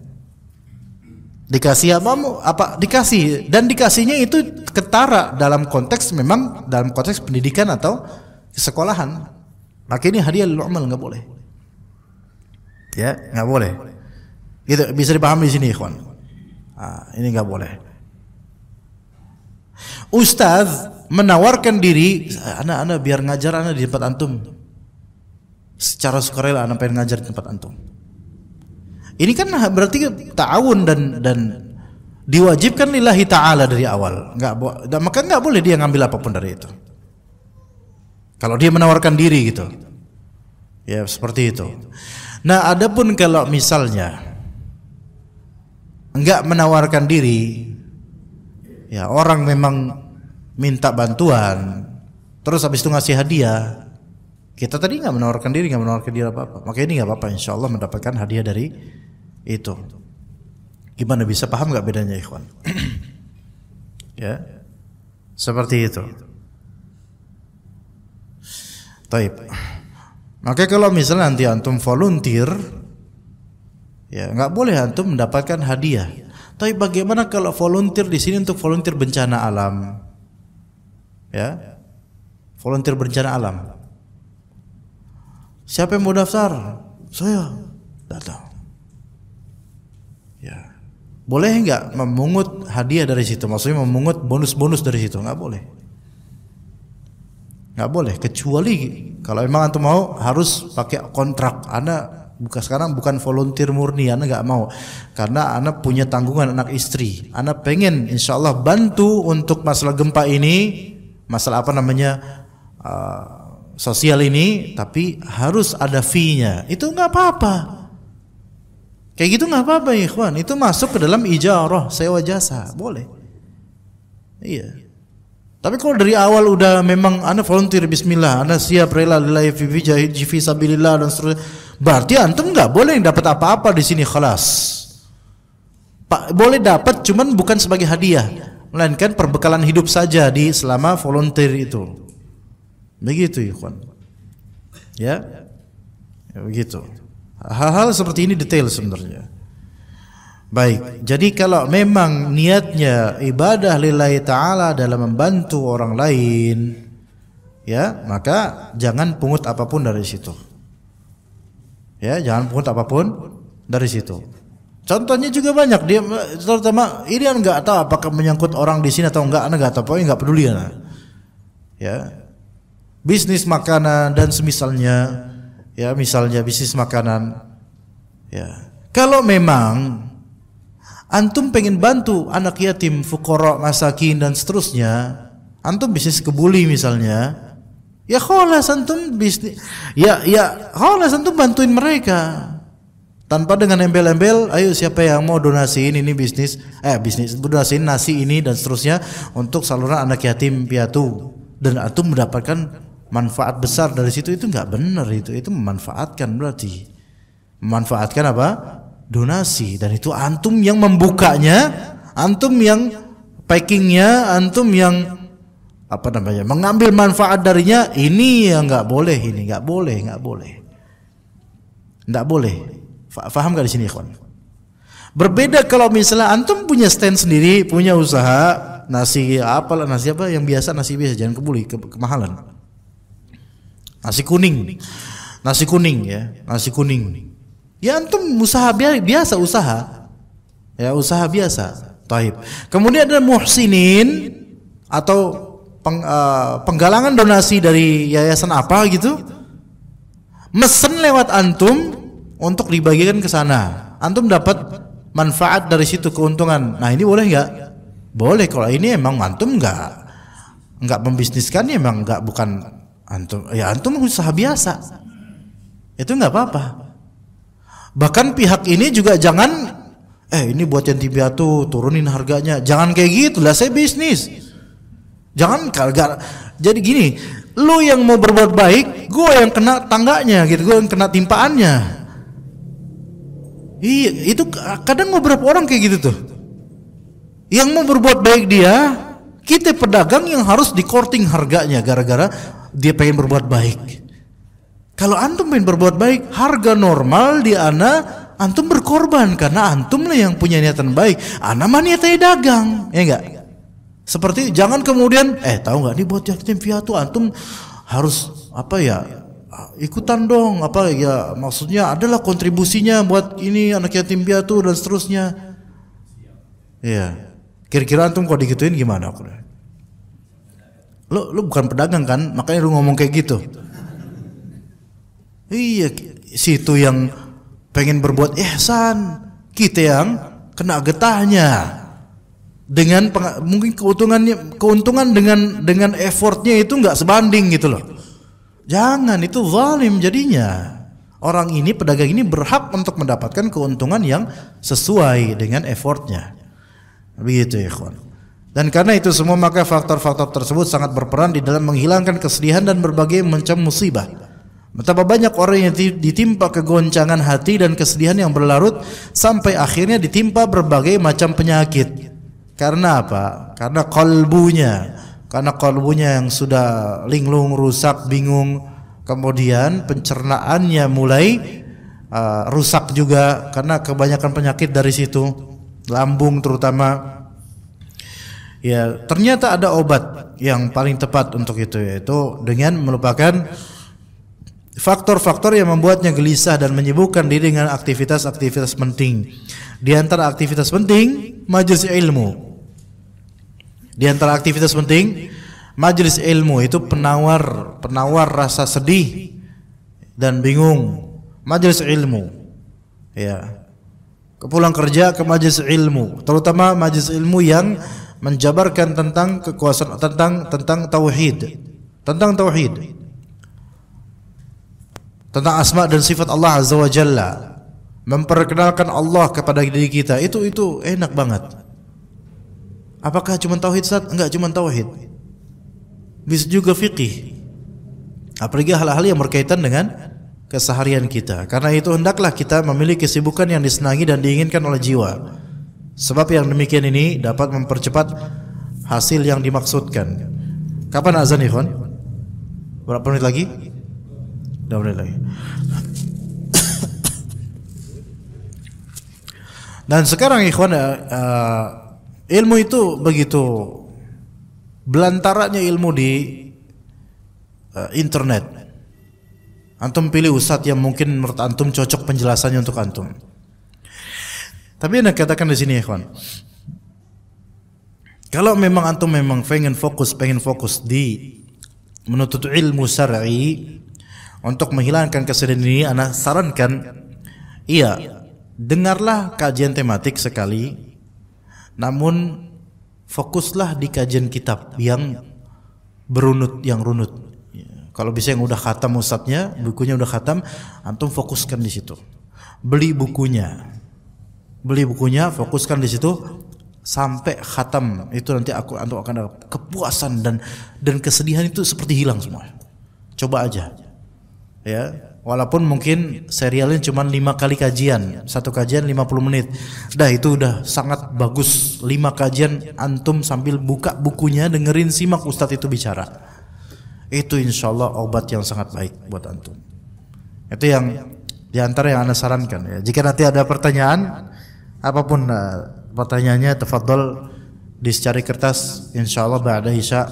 Speaker 2: Dikasih apa dikasih, dan dikasihnya itu ketara dalam konteks pendidikan atau sekolahan. Maka ini hadiah lil amal, nggak boleh. Ya, nggak boleh. Itu bisa dipahami di sini, ikhwan. Ini nggak boleh. Ustaz menawarkan diri, anak biar ngajar anak di tempat antum. Secara sukarela anak pengen ngajar di tempat antum. Ini kan berarti ta'awun dan diwajibkan lillahi ta'ala dari awal. Maka nggak boleh dia ngambil apapun dari itu. Kalau dia menawarkan diri gitu, ya seperti itu. Nah, adapun kalau misalnya nggak menawarkan diri, ya orang memang minta bantuan, terus habis itu ngasih hadiah, kita tadi nggak menawarkan diri apa-apa, maka ini nggak apa-apa, insya Allah mendapatkan hadiah dari itu. Gimana, bisa paham nggak bedanya, ikhwan? Ya, seperti itu. Taib. Maka kalau misalnya nanti antum volunteer, ya nggak boleh antum mendapatkan hadiah. Tapi bagaimana kalau volunteer di sini untuk volunteer bencana alam? Ya, volunteer bencana alam. Siapa yang mau daftar? Saya datang. Ya, boleh nggak memungut hadiah dari situ? Maksudnya memungut bonus-bonus dari situ? Nggak boleh. Nggak boleh, kecuali kalau memang antum mau harus pakai kontrak. Anda bukan volunteer murni, Anda nggak mau, karena Anda punya tanggungan anak istri. Anda pengen insya Allah bantu untuk masalah gempa ini, masalah sosial ini, tapi harus ada fee-nya. Itu nggak apa-apa. Kayak gitu nggak apa-apa, ikhwan. Itu masuk ke dalam ijarah, sewa jasa, boleh. Iya. Tapi kalau dari awal udah memang Anda volunteer, bismillah, Anda siap rela lillahi fi sabilillah dan seterusnya, berarti antum nggak boleh dapat apa-apa di sini, khalas. Pak, boleh dapat, cuman bukan sebagai hadiah, melainkan perbekalan hidup saja di selama volunteer itu. Begitu, ikhwan. Ya, begitu. Hal-hal seperti ini detail sebenarnya. Baik, jadi kalau memang niatnya ibadah lillahi ta'ala dalam membantu orang lain, ya, maka jangan pungut apapun dari situ. Ya, jangan pungut apapun dari situ. Contohnya juga banyak, dia terutama ini enggak tahu apakah menyangkut orang di sini atau enggak, enggak tahu, pokoknya enggak peduli ya. Ya. Bisnis makanan dan semisalnya, ya, misalnya bisnis makanan. Ya. Kalau memang antum pengen bantu anak yatim, fuqara, masakin dan seterusnya, antum bisnis kebuli misalnya, ya kholas antum bisnis, ya kholas antum bantuin mereka tanpa dengan embel-embel, ayo siapa yang mau donasiin ini bisnis donasiin nasi ini dan seterusnya untuk saluran anak yatim piatu, dan antum mendapatkan manfaat besar dari situ. Itu nggak benar, itu memanfaatkan, berarti memanfaatkan apa? Donasi. Dan itu antum yang membukanya, antum yang packingnya, antum yang mengambil manfaat darinya. Ini yang nggak boleh, ini nggak boleh. Faham nggak di sini, ikhwan? Berbeda kalau misalnya antum punya stand sendiri, punya usaha nasi apa yang biasa, nasi biasa, jangan kebuli, kemahalan. Nasi kuning ya, nasi kuning. Ya antum usaha biasa, usaha biasa. Taib. Kemudian ada muhsinin atau penggalangan donasi dari yayasan apa gitu, mesen lewat antum untuk dibagikan ke sana. Antum dapat manfaat dari situ, keuntungan. Nah, ini boleh nggak? Boleh. Kalau ini emang antum nggak membisniskan, emang bukan antum. Ya antum usaha biasa. Itu nggak apa-apa. Bahkan pihak ini juga jangan, ini buat yatim piatu turunin harganya. Jangan kayak gitu lah, saya bisnis. Jangan jadi gini, lu yang mau berbuat baik, gue yang kena tangganya gitu, gue yang kena timpaannya. Iya, itu kadang beberapa orang kayak gitu tuh. Yang mau berbuat baik dia, kita pedagang yang harus di-courting harganya gara-gara dia pengen berbuat baik. Kalau antum pengen berbuat baik, harga normal di ana Antum berkorban karena antum lah yang punya niatan baik. Ana mah niatnya dagang, ya enggak? Seperti jangan kemudian tahu enggak nih buat yatim piatu antum harus apa ya? Ikutan dong, apa ya maksudnya adalah kontribusinya buat ini anak yatim piatu dan seterusnya. Iya. Kira-kira antum kalau digituin gimana? Lu bukan pedagang kan? Makanya lu ngomong kayak gitu. Iya, situ yang pengen berbuat ihsan, kita yang kena getahnya. Dengan mungkin keuntungan dengan effortnya itu nggak sebanding gitu loh. Jangan, itu zalim jadinya. Orang ini, pedagang ini berhak untuk mendapatkan keuntungan yang sesuai dengan effortnya. Begitu ya ikhwan. Dan karena itu semua maka faktor-faktor tersebut sangat berperan di dalam menghilangkan kesedihan dan berbagai macam musibah. Betapa banyak orang yang ditimpa kegoncangan hati dan kesedihan yang berlarut sampai akhirnya ditimpa berbagai macam penyakit. Karena apa? Karena kalbunya yang sudah linglung, rusak, bingung. Kemudian pencernaannya mulai rusak juga karena kebanyakan penyakit dari situ, lambung terutama. Ya, ternyata ada obat yang paling tepat untuk itu, yaitu dengan melupakan faktor-faktor yang membuatnya gelisah dan menyibukkan diri dengan aktivitas-aktivitas penting. Di antara aktivitas penting, majelis ilmu. Di antara aktivitas penting, majelis ilmu itu penawar rasa sedih dan bingung. Majelis ilmu. Ya. Pulang kerja ke majelis ilmu, terutama majelis ilmu yang menjabarkan tentang kekuasaan tentang tauhid. Tentang tauhid. Tentang asma dan sifat Allah Azza wa Jalla, memperkenalkan Allah kepada diri kita, itu enak banget. Apakah cuma tauhid, Ustaz? Enggak cuma tauhid, bisa juga fikih, apalagi hal-hal yang berkaitan dengan keseharian kita. Karena itu hendaklah kita memiliki kesibukan yang disenangi dan diinginkan oleh jiwa, sebab yang demikian ini dapat mempercepat hasil yang dimaksudkan. Kapan azan ikhwan? Berapa menit lagi? 2 menit lagi. Dan sekarang ikhwan, ilmu itu begitu belantaranya ilmu di internet. Antum pilih ustadz yang mungkin menurut antum cocok penjelasannya untuk antum. Tapi yang katakan di sini ikhwan, kalau memang antum pengen fokus di menuntut ilmu syar'i untuk menghilangkan kesedihan ini, ana sarankan, dengarlah kajian tematik sekali, namun fokuslah di kajian kitab yang runut. Kalau bisa yang udah khatam ustadznya, bukunya udah khatam, antum fokuskan di situ. Beli bukunya, fokuskan di situ sampai khatam. Itu nanti antum akan ada kepuasan dan kesedihan itu seperti hilang semua. Coba aja. Ya, walaupun mungkin serialnya cuma 5 kali kajian, satu kajian 50 menit. Itu udah sangat bagus. 5 kajian antum sambil buka bukunya, dengerin, simak ustadz itu bicara. Itu insyaallah obat yang sangat baik buat antum. Itu yang diantara yang ana sarankan ya. Jika nanti ada pertanyaan, apapun pertanyaannya, tafadhol dicari kertas, insyaallah ba'da isya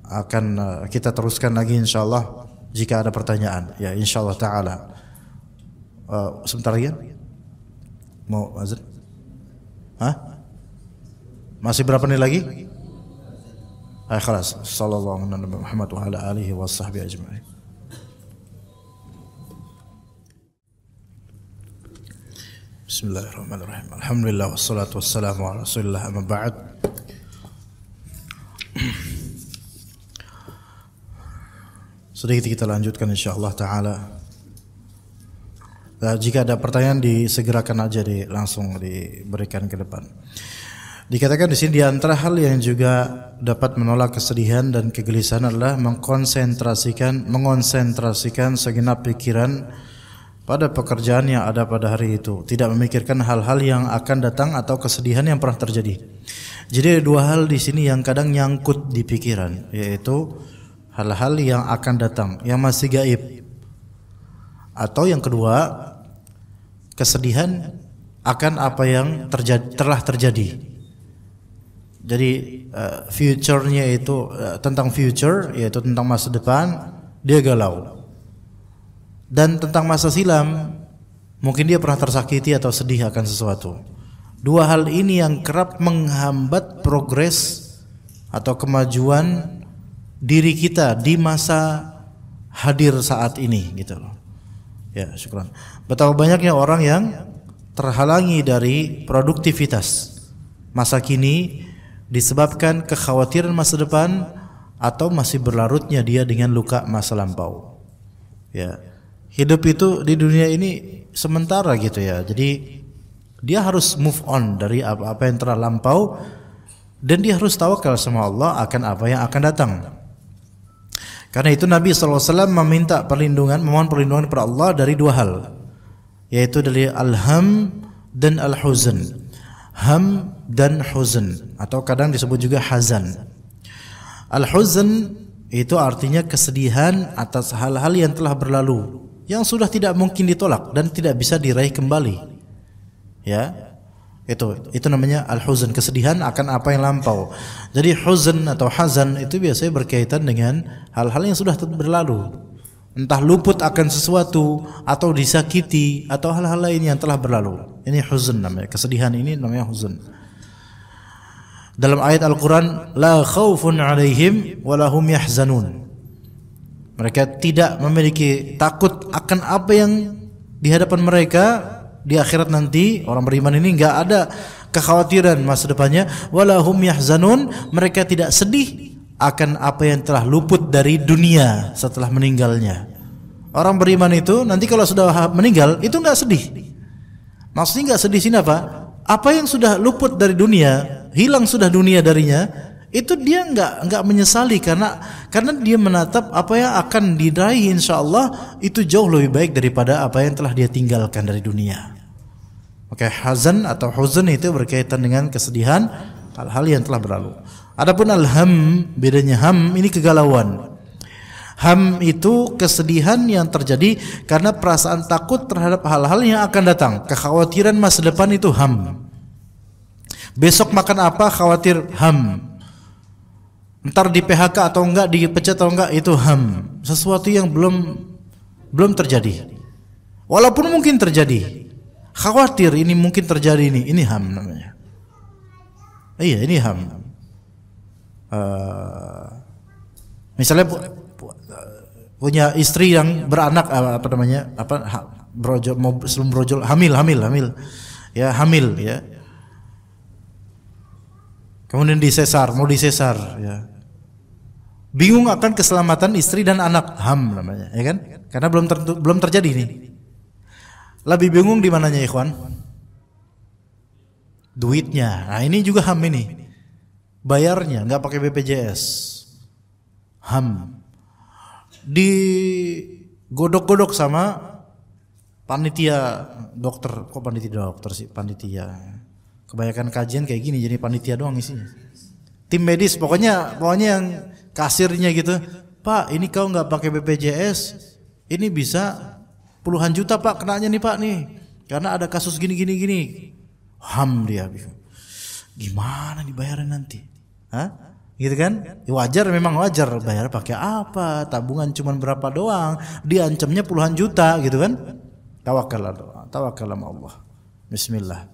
Speaker 2: akan kita teruskan lagi insyaallah. Jika ada pertanyaan, ya insyaallah taala. Sebentar lagi, mau azan? Masih berapa menit lagi? Khalas. Sallallahu alaihi wa Muhammad wa ala alihi wa sahbihi ajma'in. Bismillahirrahmanirrahim. Alhamdulillah wassalatu wassalamu ala Rasulillah, amma ba'd. Sudah kita lanjutkan insyaallah taala. Jika ada pertanyaan disegerakan aja, langsung diberikan ke depan. Dikatakan di sini di antara hal yang juga dapat menolak kesedihan dan kegelisahan adalah mengonsentrasikan segenap pikiran pada pekerjaan yang ada pada hari itu, tidak memikirkan hal-hal yang akan datang atau kesedihan yang pernah terjadi. Jadi ada 2 hal di sini yang kadang nyangkut di pikiran, yaitu hal-hal yang akan datang, yang masih gaib. Atau yang kedua, kesedihan akan apa yang telah terjadi. Jadi future-nya itu tentang future, yaitu tentang masa depan, dia galau. Dan tentang masa silam, mungkin dia pernah tersakiti atau sedih akan sesuatu. Dua hal ini yang kerap menghambat progres atau kemajuan diri kita di masa hadir saat ini, gitu loh. Ya, syukran. Betapa banyaknya orang yang terhalangi dari produktivitas masa kini disebabkan kekhawatiran masa depan atau masih berlarutnya dia dengan luka masa lampau. Ya, hidup itu di dunia ini sementara gitu ya. Jadi dia harus move on dari apa yang telah lampau, dan dia harus tawakal sama Allah akan apa yang akan datang. Karena itu Nabi SAW meminta perlindungan, memohon perlindungan kepada Allah dari dua hal, yaitu dari al-ham dan al-huzn. Ham dan huzn, atau kadang disebut juga hazan. Al-huzn itu artinya kesedihan atas hal-hal yang telah berlalu, yang sudah tidak mungkin ditolak dan tidak bisa diraih kembali. Ya, itu namanya al-huzn, kesedihan akan apa yang lampau. Jadi huzn atau hazan itu biasanya berkaitan dengan hal-hal yang sudah berlalu, entah luput akan sesuatu atau disakiti atau hal-hal lain yang telah berlalu. Ini huzn namanya, kesedihan ini namanya huzn. Dalam ayat Al-Quran, la khawfun alaihim walahum yahzanun. Mereka tidak memiliki takut akan apa yang di hadapan mereka di akhirat nanti. Orang beriman ini enggak ada kekhawatiran masa depannya. Walahum yahzanun, mereka tidak sedih akan apa yang telah luput dari dunia setelah meninggalnya. Orang beriman itu nanti kalau sudah meninggal itu enggak sedih. Maksudnya enggak sedih sini apa? Apa yang sudah luput dari dunia, hilang sudah dunia darinya, itu dia enggak menyesali karena dia menatap apa yang akan diraih insyaallah itu jauh lebih baik daripada apa yang telah dia tinggalkan dari dunia. Oke, hazan atau huzn itu berkaitan dengan kesedihan hal-hal yang telah berlalu. Adapun al-ham, bedanya ham ini kegalauan. Ham itu kesedihan yang terjadi karena perasaan takut terhadap hal-hal yang akan datang. Kekhawatiran masa depan itu ham. Besok makan apa khawatir, ham. Ntar di PHK atau enggak, dipecat atau enggak, itu ham. Sesuatu yang belum terjadi. Walaupun mungkin terjadi, khawatir ini mungkin terjadi, ini ham namanya. Iya, ini ham. Misalnya punya istri yang beranak, brojol, sebelum brojol, hamil, ya hamil, ya. Kemudian mau disesar, ya. Bingung akan keselamatan istri dan anak, ham namanya, ya kan? Karena belum terjadi nih. Lebih bingung di mananya, ikhwan? Duitnya. Nah, ini juga ham ini. Bayarnya nggak pakai BPJS. Ham. Digodok-godok sama panitia dokter. Kok panitia dokter sih? Panitia. Kebanyakan kajian kayak gini, jadi panitia doang isinya. Tim medis, pokoknya yang kasirnya gitu. Pak, ini kau nggak pakai BPJS, ini bisa puluhan juta Pak kenanya nih Pak nih, karena ada kasus gini. Ham dia. Gimana dibayarnya nanti? Hah? Gitu kan? Ya memang wajar. Bayar pakai apa? Tabungan cuma berapa doang, diancamnya puluhan juta gitu kan? Tawakal sama Allah. Bismillah.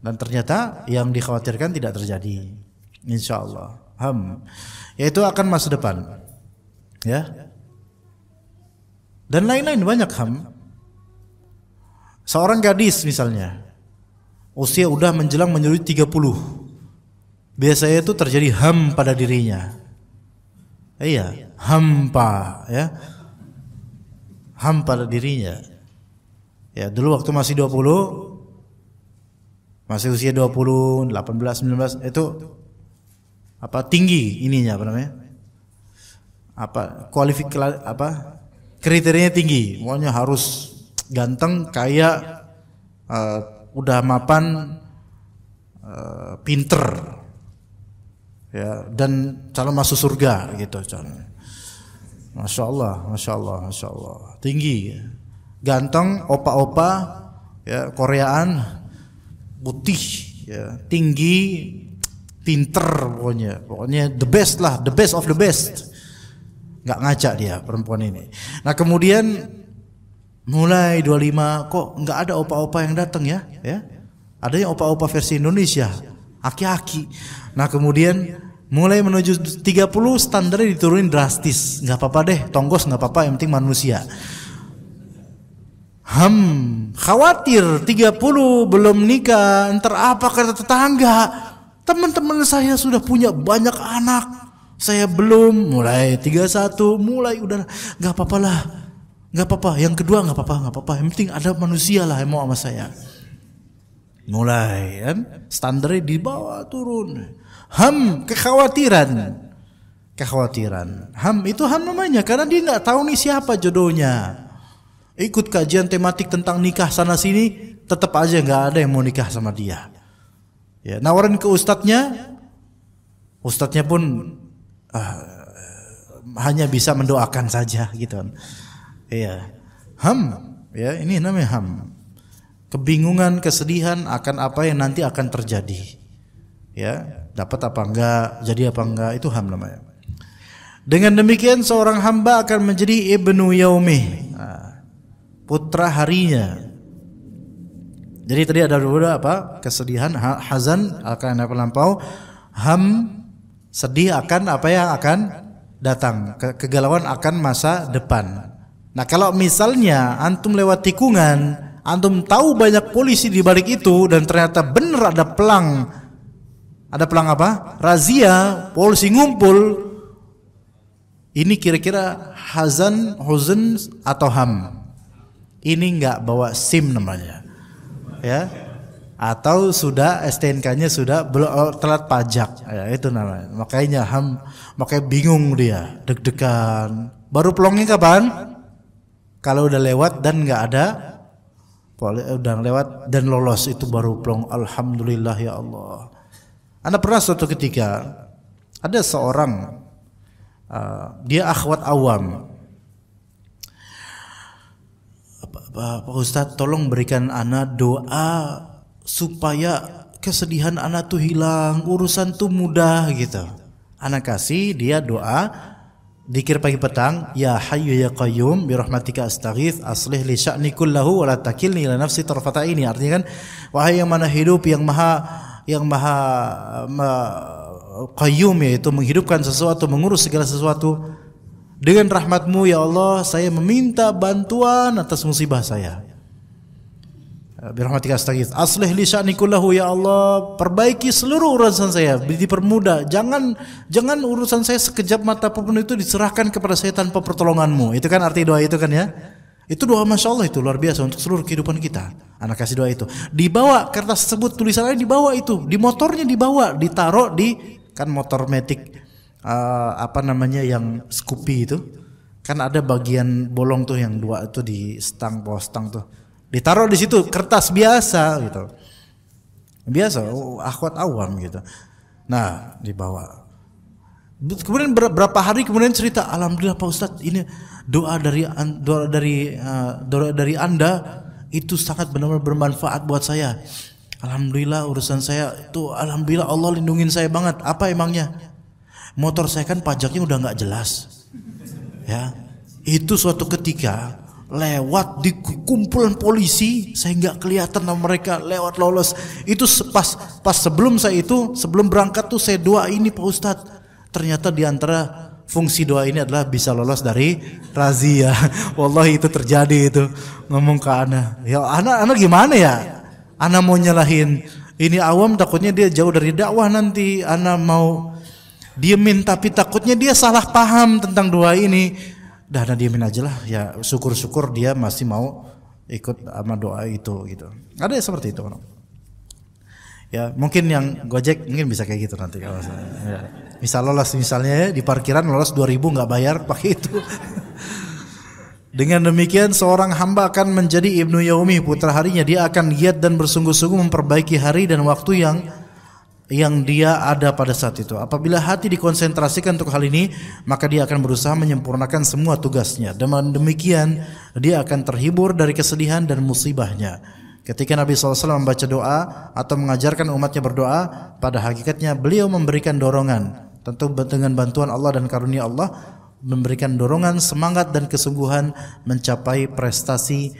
Speaker 2: Dan ternyata yang dikhawatirkan tidak terjadi. Insyaallah. Yaitu akan masa depan. Ya. Dan lain-lain banyak ham. Seorang gadis misalnya, usia udah menjelang menuju 30. Biasanya itu terjadi ham pada dirinya. Iya, hampa, ya. Ham pada dirinya. Ya, dulu waktu masih 20, masih usia 20, 18, 19 itu tinggi ininya kriterianya tinggi. Pokoknya harus ganteng, kaya, udah mapan, pinter. Ya, dan calon masuk surga gitu calon. Masya Allah, tinggi, ganteng, opa-opa, ya, Koreaan, putih, ya, tinggi, pinter, pokoknya the best lah, the best of the best. Nggak ngaca dia perempuan ini. Nah kemudian mulai 25 kok nggak ada opa-opa yang datang ya, adanya opa-opa versi Indonesia, aki-aki. Nah kemudian mulai menuju 30 standarnya diturunin drastis, nggak apa-apa deh, tonggos nggak apa-apa, yang penting manusia. Khawatir 30 belum nikah, ntar apa kata tetangga? Teman-teman saya sudah punya banyak anak, saya belum. Mulai 31, mulai udah nggak apa-apa lah, nggak apa-apa. Yang kedua nggak apa-apa. Yang penting ada manusia lah yang mau sama saya. Mulai kan standarnya dibawa turun. Kekhawatiran. Itu namanya karena dia nggak tahu nih siapa jodohnya. Ikut kajian tematik tentang nikah sana sini, tetap aja nggak ada yang mau nikah sama dia. Ya, nawarin ke ustadznya pun hanya bisa mendoakan saja gitu. Iya, ya ini namanya kebingungan, kesedihan akan apa yang nanti akan terjadi. Ya, dapat apa enggak, jadi apa enggak, itu namanya. Dengan demikian seorang hamba akan menjadi ibnu yaumih, putra harinya. Jadi tadi ada dua apa? Kesedihan, hazan akan apa lampau, sedih akan apa yang akan datang, kegalauan akan masa depan. Nah kalau misalnya antum lewat tikungan, antum tahu banyak polisi di balik itu dan ternyata benar ada pelang apa? Razia, polisi ngumpul. Ini kira-kira huzn atau Ini nggak bawa SIM namanya, ya, atau sudah STNK-nya sudah belum, telat pajak, ya, itu namanya. Makanya bingung dia, deg-degan. Baru pelongnya kapan? Kalau udah lewat dan nggak ada, udah lewat dan lolos, itu baru pelong. Alhamdulillah ya Allah. Anda pernah suatu ketika ada seorang dia akhwat awam. Pak Ustadz, tolong berikan ana doa supaya kesedihan ana tuh hilang, urusan tuh mudah gitu. Ana kasih dia doa dikir pagi petang, ya hayyu ya qayyum bi rahmatika astaghits aslih li sya'ni kullahu wa la takilni ila nafsi tarfata ini. Artinya kan, wahai yang mana hidup, yang maha qayyum, yaitu menghidupkan sesuatu, mengurus segala sesuatu. Dengan rahmatmu ya Allah, saya meminta bantuan atas musibah saya. Birahmatika astaghits aslih li sya'ni kullahu, ya Allah, perbaiki seluruh urusan saya, dipermudah. Jangan urusan saya sekejap mata pun itu diserahkan kepada saya tanpa pertolonganmu. Itu kan arti doa itu kan ya. Itu doa Masya Allah, itu luar biasa untuk seluruh kehidupan kita. Anak kasih doa itu. Dibawa kertas tersebut, tulisannya dibawa itu, di motornya dibawa, ditaruh di kan motor matic. Apa namanya yang Scoopy itu kan ada bagian bolong tuh yang dua itu di bawah stang tuh, ditaruh di situ, kertas biasa gitu, akhwat awam gitu. Nah dibawa, kemudian berapa hari kemudian cerita, alhamdulillah Pak Ustadz, ini doa dari Anda itu sangat benar-benar bermanfaat buat saya. Alhamdulillah urusan saya itu, alhamdulillah Allah lindungin saya banget. Apa emangnya? Motor saya kan pajaknya udah nggak jelas, ya. Itu suatu ketika lewat di kumpulan polisi, saya nggak kelihatan sama mereka, lewat lolos. Itu pas sebelum berangkat tuh saya doa ini Pak Ustadz. Ternyata diantara fungsi doa ini adalah bisa lolos dari razia. Wallahi itu terjadi itu. Ngomong ke Ana, ya Ana gimana ya? Ana mau nyalahin ini awam, takutnya dia jauh dari dakwah nanti. Ana mau diemin, tapi takutnya dia salah paham tentang doa ini. Dah diemin aja lah, ya syukur-syukur dia masih mau ikut sama doa itu gitu. Ada seperti itu. Ya mungkin yang Gojek mungkin bisa kayak gitu nanti kalau ya. Bisa lolos misalnya ya, di parkiran lolos 2.000 nggak bayar pakai itu. Dengan demikian seorang hamba akan menjadi ibnu yaumi, putra harinya. Dia akan giat dan bersungguh-sungguh memperbaiki hari dan waktu yang dia ada pada saat itu. Apabila hati dikonsentrasikan untuk hal ini, maka dia akan berusaha menyempurnakan semua tugasnya. Dengan demikian dia akan terhibur dari kesedihan dan musibahnya. Ketika Nabi SAW membaca doa atau mengajarkan umatnya berdoa, pada hakikatnya beliau memberikan dorongan. Tentu dengan bantuan Allah dan karunia Allah, memberikan dorongan, semangat dan kesungguhan mencapai prestasi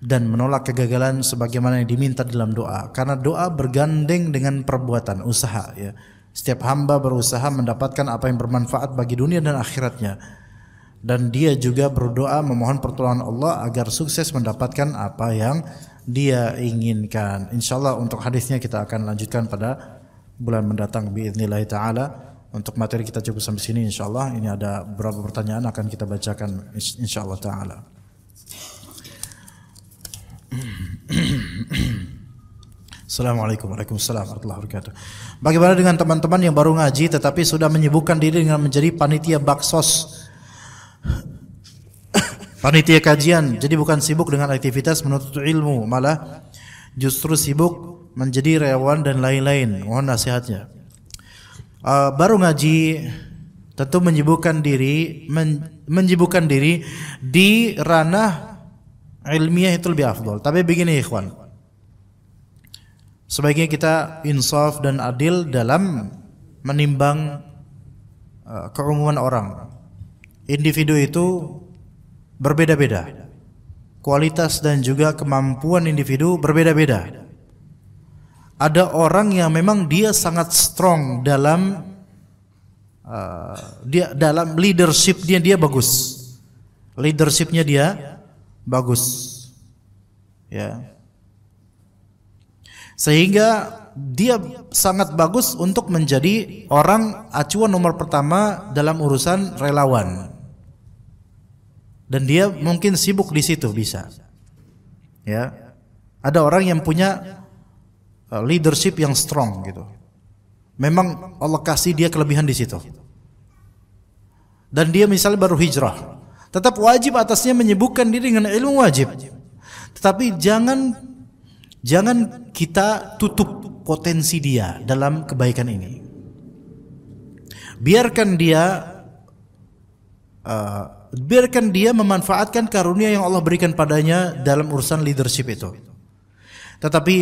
Speaker 2: dan menolak kegagalan sebagaimana yang diminta dalam doa. Karena doa bergandeng dengan perbuatan, usaha ya. Setiap hamba berusaha mendapatkan apa yang bermanfaat bagi dunia dan akhiratnya. Dan dia juga berdoa memohon pertolongan Allah agar sukses mendapatkan apa yang dia inginkan. Insyaallah untuk hadisnya kita akan lanjutkan pada bulan mendatang biidznillah taala. Untuk materi kita cukup sampai sini insyaallah. Ini ada beberapa pertanyaan akan kita bacakan insyaallah taala. Assalamualaikum warahmatullahi wabarakatuh. Bagaimana dengan teman-teman yang baru ngaji tetapi sudah menyibukkan diri dengan menjadi panitia baksos, panitia kajian, jadi bukan sibuk dengan aktivitas menuntut ilmu, malah justru sibuk menjadi relawan dan lain-lain. Mohon nasihatnya. Baru ngaji tentu menyibukkan diri di ranah ilmiah itu lebih afdal. Tapi begini ikhwan, sebaiknya kita insaf dan adil dalam menimbang keumuman orang. Individu itu berbeda-beda, kualitas dan juga kemampuan individu berbeda-beda. Ada orang yang memang dia sangat strong dalam dalam leadershipnya, dia bagus, leadershipnya dia bagus, ya, sehingga dia sangat bagus untuk menjadi orang acuan nomor pertama dalam urusan relawan. Dan dia mungkin sibuk di situ bisa. Ya. Ada orang yang punya leadership yang strong gitu. Memang Allah kasih dia kelebihan di situ. Dan dia misalnya baru hijrah, tetap wajib atasnya menyibukkan diri dengan ilmu wajib. Tetapi jangan kita tutup potensi dia dalam kebaikan ini. Biarkan dia memanfaatkan karunia yang Allah berikan padanya dalam urusan leadership itu. Tetapi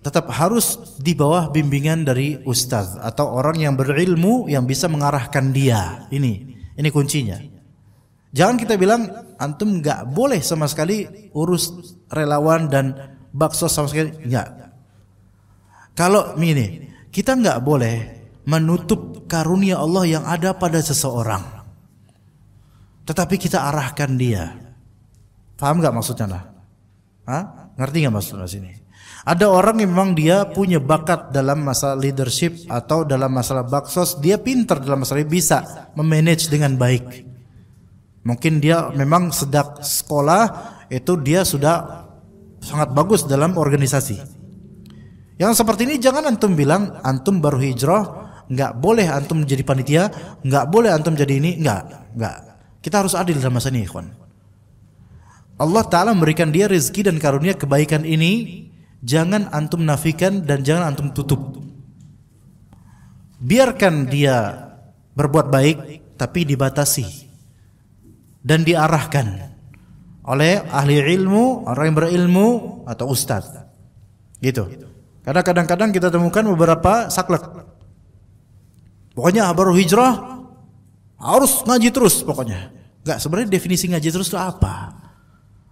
Speaker 2: tetap harus di bawah bimbingan dari ustaz atau orang yang berilmu yang bisa mengarahkan dia. Ini kuncinya. Jangan kita bilang antum nggak boleh sama sekali urus relawan dan baksos sama sekali, enggak. Kalau ini kita nggak boleh menutup karunia Allah yang ada pada seseorang, tetapi kita arahkan dia. Paham nggak maksudnya lah? Ngerti nggak maksudnya sini? Ada orang yang memang dia punya bakat dalam masalah leadership atau dalam masalah baksos, dia pintar dalam masalah bisa memanage dengan baik. Mungkin dia memang sejak sekolah itu dia sudah sangat bagus dalam organisasi. Yang seperti ini jangan antum bilang antum baru hijrah, nggak boleh antum jadi panitia, nggak boleh antum jadi ini, nggak. Kita harus adil dalam masalah ini, ikhwan. Allah Ta'ala memberikan dia rezeki dan karunia kebaikan ini. Jangan antum nafikan dan jangan antum tutup. Biarkan dia berbuat baik, tapi dibatasi dan diarahkan oleh ahli ilmu, orang yang berilmu atau ustaz. Gitu. Karena kadang-kadang kita temukan beberapa saklek. Pokoknya baru hijrah harus ngaji terus pokoknya. Enggak, sebenarnya definisi ngaji terus itu apa?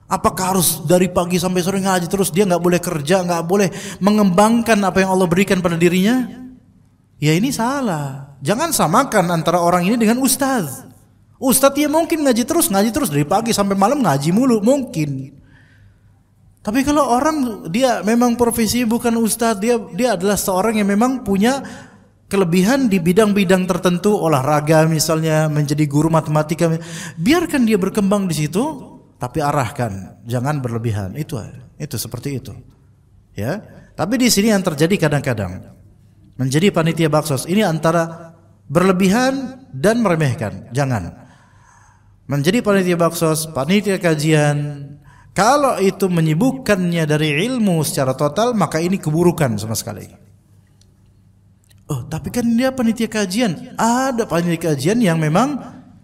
Speaker 2: Apakah harus dari pagi sampai sore ngaji terus? Dia nggak boleh kerja, nggak boleh mengembangkan apa yang Allah berikan pada dirinya? Ya ini salah. Jangan samakan antara orang ini dengan ustaz. Ustaz dia mungkin ngaji terus dari pagi sampai malam ngaji mulu mungkin. Tapi kalau orang dia memang profesi bukan ustaz, dia adalah seorang yang memang punya kelebihan di bidang-bidang tertentu, olahraga misalnya, menjadi guru matematika, biarkan dia berkembang di situ. Tapi arahkan, jangan berlebihan. Itu seperti itu. Ya. Tapi di sini yang terjadi kadang-kadang menjadi panitia baksos ini antara berlebihan dan meremehkan. Jangan. Menjadi panitia baksos, panitia kajian, kalau itu menyibukkannya dari ilmu secara total, maka ini keburukan sama sekali. Oh, tapi kan dia panitia kajian. Ada panitia kajian yang memang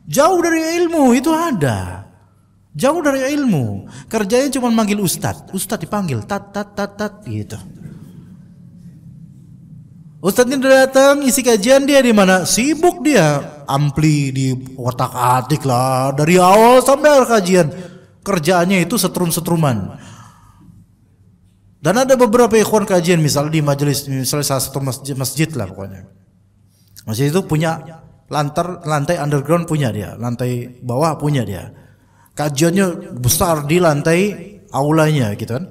Speaker 2: jauh dari ilmu, itu ada. Jauh dari ilmu. Kerjanya cuma manggil ustadz. Ustadz dipanggil tat gitu. Ustadz ini datang isi kajian, dia di mana? Sibuk dia, ampli di otak-atik lah dari awal sampai akhir kajian. Kerjaannya itu setrum-setruman. Dan ada beberapa ikhwan kajian misalnya di majelis, misalnya salah satu masjid lah pokoknya. Masjid itu punya lantai underground punya dia, lantai bawah punya dia. Kajiannya besar di lantai aulanya gitu kan.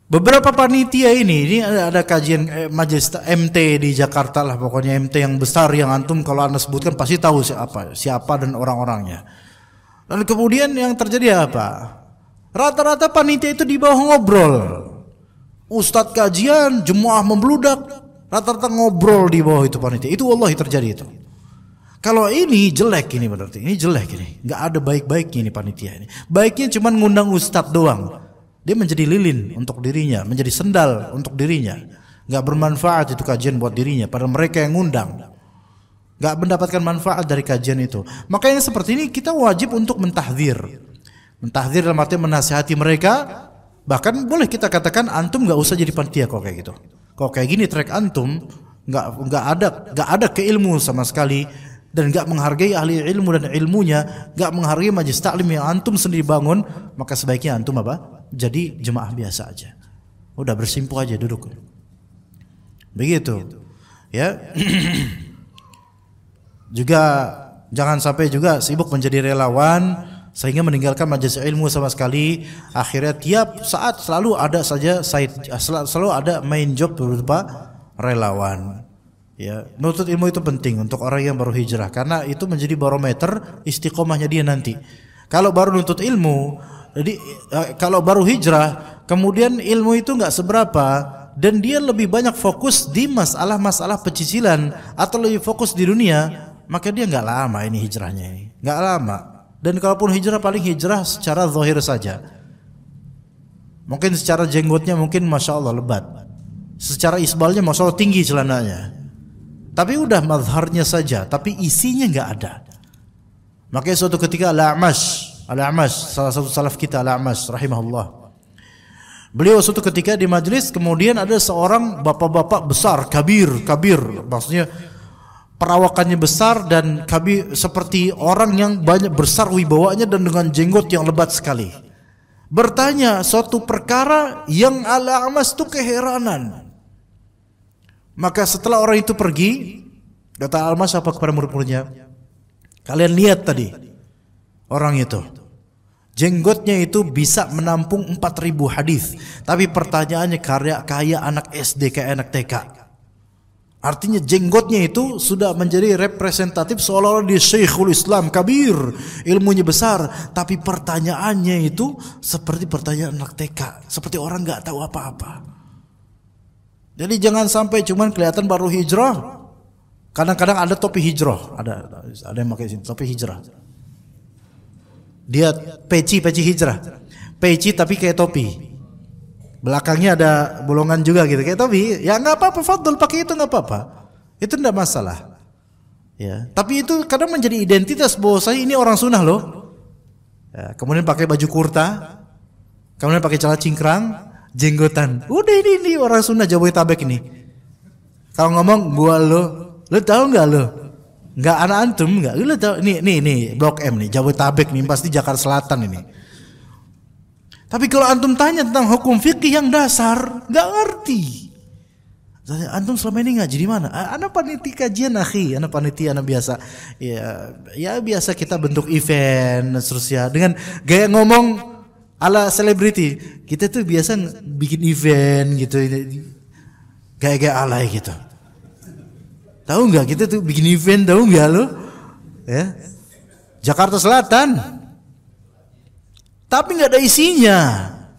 Speaker 2: Beberapa panitia ini ada kajian majelis MT di Jakarta lah pokoknya, MT yang besar yang antum kalau anda sebutkan pasti tahu siapa dan orang-orangnya. Dan kemudian yang terjadi apa? Rata-rata panitia itu di bawah ngobrol. Ustadz kajian, jemaah membludak, rata-rata ngobrol di bawah itu panitia. Itu wallahi terjadi itu. Kalau ini jelek ini berarti, ini jelek ini. Nggak ada baik-baiknya ini panitia ini. Baiknya cuma ngundang ustadz doang. Dia menjadi lilin untuk dirinya, menjadi sendal untuk dirinya. Nggak bermanfaat itu kajian buat dirinya. Padahal mereka yang ngundang, nggak mendapatkan manfaat dari kajian itu. Makanya seperti ini kita wajib untuk mentahdzir. Mentahdzir dalam arti menasihati mereka. Bahkan boleh kita katakan antum nggak usah jadi panitia kok kayak gitu. Kok kayak gini track antum nggak ada keilmu sama sekali. Dan gak menghargai ahli ilmu dan ilmunya, gak menghargai majelis taklim yang antum sendiri bangun, maka sebaiknya antum apa? Jadi jemaah biasa aja. Udah bersimpuh aja duduk. Begitu. Ya. Juga jangan sampai juga sibuk menjadi relawan sehingga meninggalkan majelis ilmu sama sekali. Akhirnya tiap saat selalu ada saja selalu ada main job berupa relawan. Ya, menuntut ilmu itu penting untuk orang yang baru hijrah karena itu menjadi barometer istiqomahnya dia nanti. Kalau baru nuntut ilmu, jadi kalau baru hijrah, kemudian ilmu itu nggak seberapa dan dia lebih banyak fokus di masalah-masalah pecicilan atau lebih fokus di dunia, maka dia nggak lama ini hijrahnya ini, nggak lama. Dan kalaupun hijrah paling hijrah secara zahir saja. Mungkin secara jenggotnya mungkin masya Allah lebat, secara isbalnya masya Allah tinggi celananya. Tapi udah mazharnya saja, tapi isinya nggak ada. Makanya suatu ketika Al-A'mash, salah satu salaf kita Al-A'mash rahimahullah. Beliau suatu ketika di majelis, kemudian ada seorang bapak-bapak besar, kabir, maksudnya perawakannya besar dan kabir seperti orang yang banyak besar wibawanya dan dengan jenggot yang lebat sekali. Bertanya suatu perkara yang Al-A'mash itu keheranan. Maka setelah orang itu pergi, kata Al-A'mash apa kepada murid-muridnya? Kalian lihat tadi orang itu, jenggotnya itu bisa menampung 4.000 hadis, tapi pertanyaannya kayak anak SD, kayak anak TK. Artinya jenggotnya itu sudah menjadi representatif seolah-olah dia Syekhul Islam kabir, ilmunya besar, tapi pertanyaannya itu seperti pertanyaan anak TK, seperti orang nggak tahu apa-apa. Jadi jangan sampai cuman kelihatan baru hijrah. Kadang-kadang ada topi hijrah, ada yang pakai topi hijrah. Dia peci hijrah, peci tapi kayak topi. Belakangnya ada bolongan juga gitu kayak topi. Ya nggak apa-apa, fadl pakai itu nggak apa-apa. Itu tidak masalah. Ya, tapi itu kadang menjadi identitas bahwa saya ini orang sunnah loh. Ya, kemudian pakai baju kurta, kemudian pakai celana cingkrang, jenggotan. Udah ini orang sunnah Jabodetabek ini. Kalau ngomong gua lo tahu nggak lo? Nggak anak antum nggak? Lo tahu nih Blok M nih Jabodetabek nih pasti Jakarta Selatan ini. Tapi kalau antum tanya tentang hukum fikih yang dasar nggak ngerti. Antum selama ini ngaji di mana? Anak panitia kajian akhi, anak panitia anak biasa. Ya biasa kita bentuk event terus ya dengan gaya ngomong ala selebriti. Kita tuh biasa bikin event gitu, gaya-gaya alay gitu. Tahu nggak kita tuh bikin event, tahu nggak lo? Ya, Jakarta Selatan. Tapi nggak ada isinya.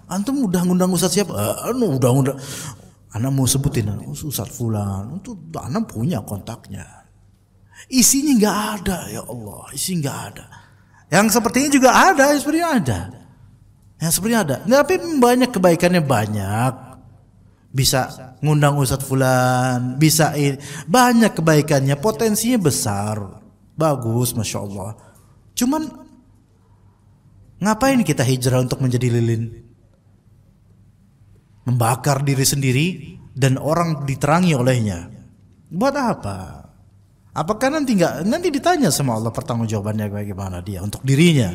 Speaker 2: Antum udah ngundang ustaz siapa? Udah. Anak mau sebutin ustaz fulan. Itu anak punya kontaknya. Isinya nggak ada, ya Allah. Isi nggak ada. Yang seperti ini juga ada, sepertinya ada. Yang sepertinya ada. Tapi banyak kebaikannya banyak. Bisa ngundang ustaz fulan, bisa banyak kebaikannya, potensinya besar, bagus, masya Allah. Cuman Ngapain kita hijrah untuk menjadi lilin? Membakar diri sendiri dan orang diterangi olehnya. Buat apa? Apakah nanti ditanya sama Allah pertanggungjawabannya bagaimana dia untuk dirinya?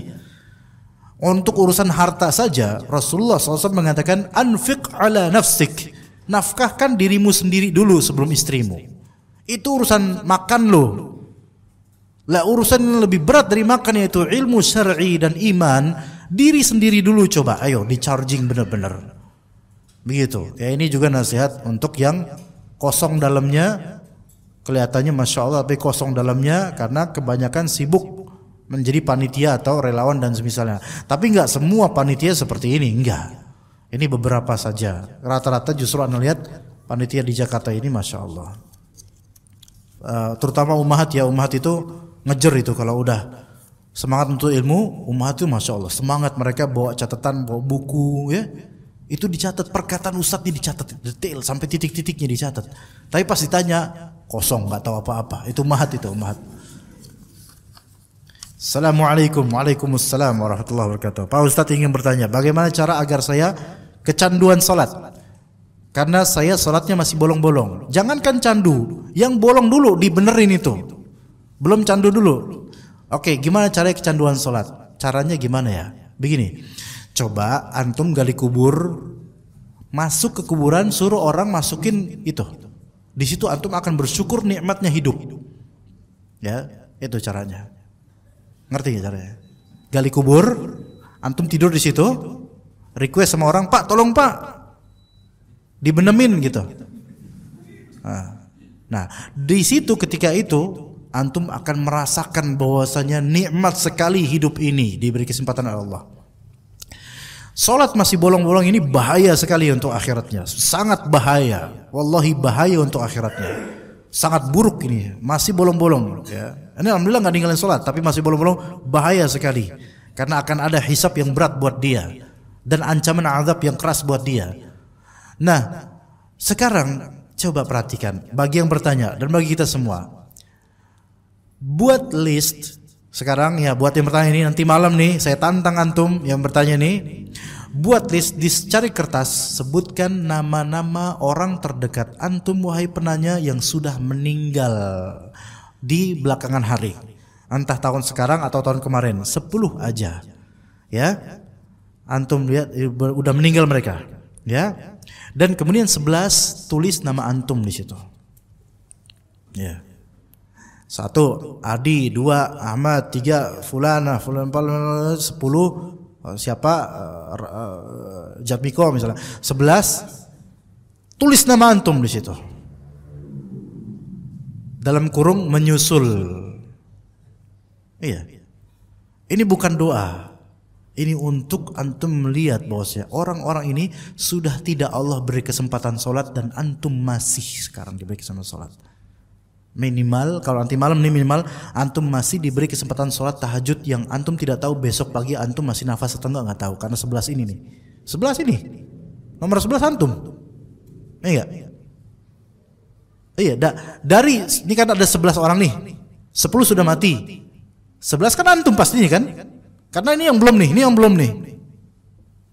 Speaker 2: Untuk urusan harta saja Rasulullah SAW mengatakan anfiq ala nafsik, nafkahkan dirimu sendiri dulu sebelum istrimu. Itu urusan makan lo. Lah urusan yang lebih berat dari makan yaitu ilmu syar'i dan iman. Diri sendiri dulu coba, ayo di charging benar-benar. Begitu. Ya ini juga nasihat untuk yang kosong dalamnya, kelihatannya masya Allah tapi kosong dalamnya karena kebanyakan sibuk menjadi panitia atau relawan dan semisalnya. Tapi enggak semua panitia seperti ini, enggak. Ini beberapa saja. Rata-rata justru Anda lihat panitia di Jakarta ini masya Allah. Terutama ummahat ya, ummahat itu ngejer itu kalau udah semangat untuk ilmu, ummahat itu masya Allah semangat, mereka bawa catatan, bawa buku ya, itu dicatat perkataan ustadznya, dicatat detail sampai titik-titiknya dicatat. Tapi pas ditanya kosong, nggak tahu apa-apa. Itu ummahat itu ummahat. Assalamualaikum, waalaikumsalam warahmatullahi wabarakatuh. Pak Ustadz ingin bertanya, bagaimana cara agar saya kecanduan sholat? Karena saya sholatnya masih bolong-bolong. Jangankan candu, yang bolong dulu dibenerin itu. Belum candu dulu. Oke, gimana caranya kecanduan sholat? Caranya gimana ya? Begini, coba antum gali kubur, masuk ke kuburan, suruh orang masukin itu. Di situ antum akan bersyukur nikmatnya hidup. Ya, itu caranya. Ngerti ya caranya? Gali kubur, antum tidur di situ, request sama orang, Pak, tolong Pak, dibenemin gitu. Nah, di situ ketika itu antum akan merasakan bahwasanya nikmat sekali hidup ini diberi kesempatan oleh Allah. Salat masih bolong-bolong ini bahaya sekali untuk akhiratnya, sangat bahaya. Wallahi bahaya untuk akhiratnya, sangat buruk ini. Masih bolong-bolong. Ya. Ini alhamdulillah nggak ninggalin salat, tapi masih bolong-bolong, bahaya sekali. Karena akan ada hisab yang berat buat dia dan ancaman azab yang keras buat dia. Nah, sekarang coba perhatikan bagi yang bertanya dan bagi kita semua. Buat list sekarang ya, buat yang bertanya ini nanti malam nih saya tantang antum yang bertanya nih, buat list, dicari kertas, sebutkan nama-nama orang terdekat antum wahai penanya yang sudah meninggal di belakangan hari, entah tahun sekarang atau tahun kemarin, 10 aja ya, antum lihat udah meninggal mereka ya, dan kemudian 11 tulis nama antum di situ ya. 1 Adi, 2 Ahmad, 3 Fulana, 10 siapa Jatmiko misalnya, 11 tulis nama antum di situ dalam kurung menyusul. Iya, ini bukan doa, ini untuk antum melihat bahwasanya orang-orang ini sudah tidak Allah beri kesempatan sholat dan antum masih sekarang diberi kesempatan sholat. Minimal kalau nanti malam nih, minimal antum masih diberi kesempatan sholat tahajud yang antum tidak tahu besok pagi antum masih nafas atau enggak tahu, karena 11 ini nih, 11 ini nomor 11 antum. Iya, dari ini kan ada 11 orang nih, 10 sudah mati, 11 kan antum pastinya kan, karena ini yang belum nih, ini yang belum nih.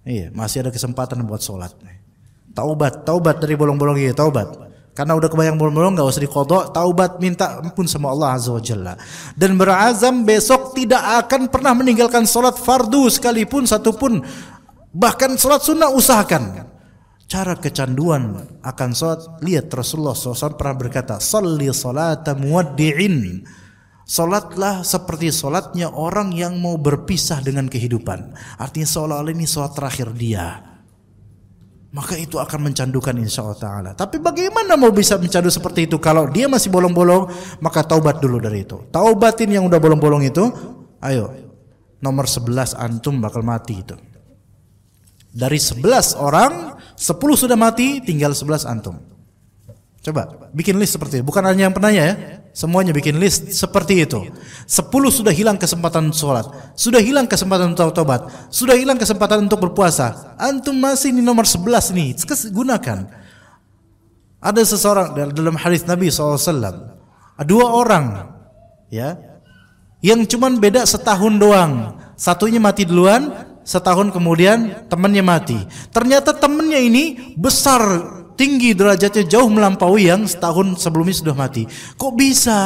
Speaker 2: Iya, masih ada kesempatan buat sholat. Taubat dari bolong-bolong ini, taubat. Karena udah kebayang bolong-bolong, gak usah diqadha, taubat, minta ampun sama Allah Azza wa Jalla, dan berazam besok tidak akan pernah meninggalkan sholat fardu sekalipun satupun, bahkan sholat sunnah usahakan. Cara kecanduan akan sholat, lihat Rasulullah SAW pernah berkata, salli salata muwaddi'in, sholatlah seperti sholatnya orang yang mau berpisah dengan kehidupan. Artinya seolah-olah ini sholat terakhir dia. Maka itu akan mencandukan insya Allah ta'ala. Tapi bagaimana mau bisa mencandu seperti itu kalau dia masih bolong-bolong? Maka taubat dulu dari itu. Taubatin yang udah bolong-bolong itu. Ayo, nomor 11 antum bakal mati itu. Dari 11 orang, 10 sudah mati, tinggal 11 antum. Coba bikin list seperti itu. Bukan hanya yang penanya ya, semuanya bikin list seperti itu. 10 sudah hilang kesempatan sholat, sudah hilang kesempatan untuk taubat, sudah hilang kesempatan untuk berpuasa. Antum masih di nomor 11 nih, gunakan. Ada seseorang dalam hadis Nabi SAW, 2 orang ya, yang cuman beda setahun doang. Satunya mati duluan, setahun kemudian temannya mati. Ternyata temannya ini besar, tinggi derajatnya, jauh melampaui yang setahun sebelumnya sudah mati. Kok bisa?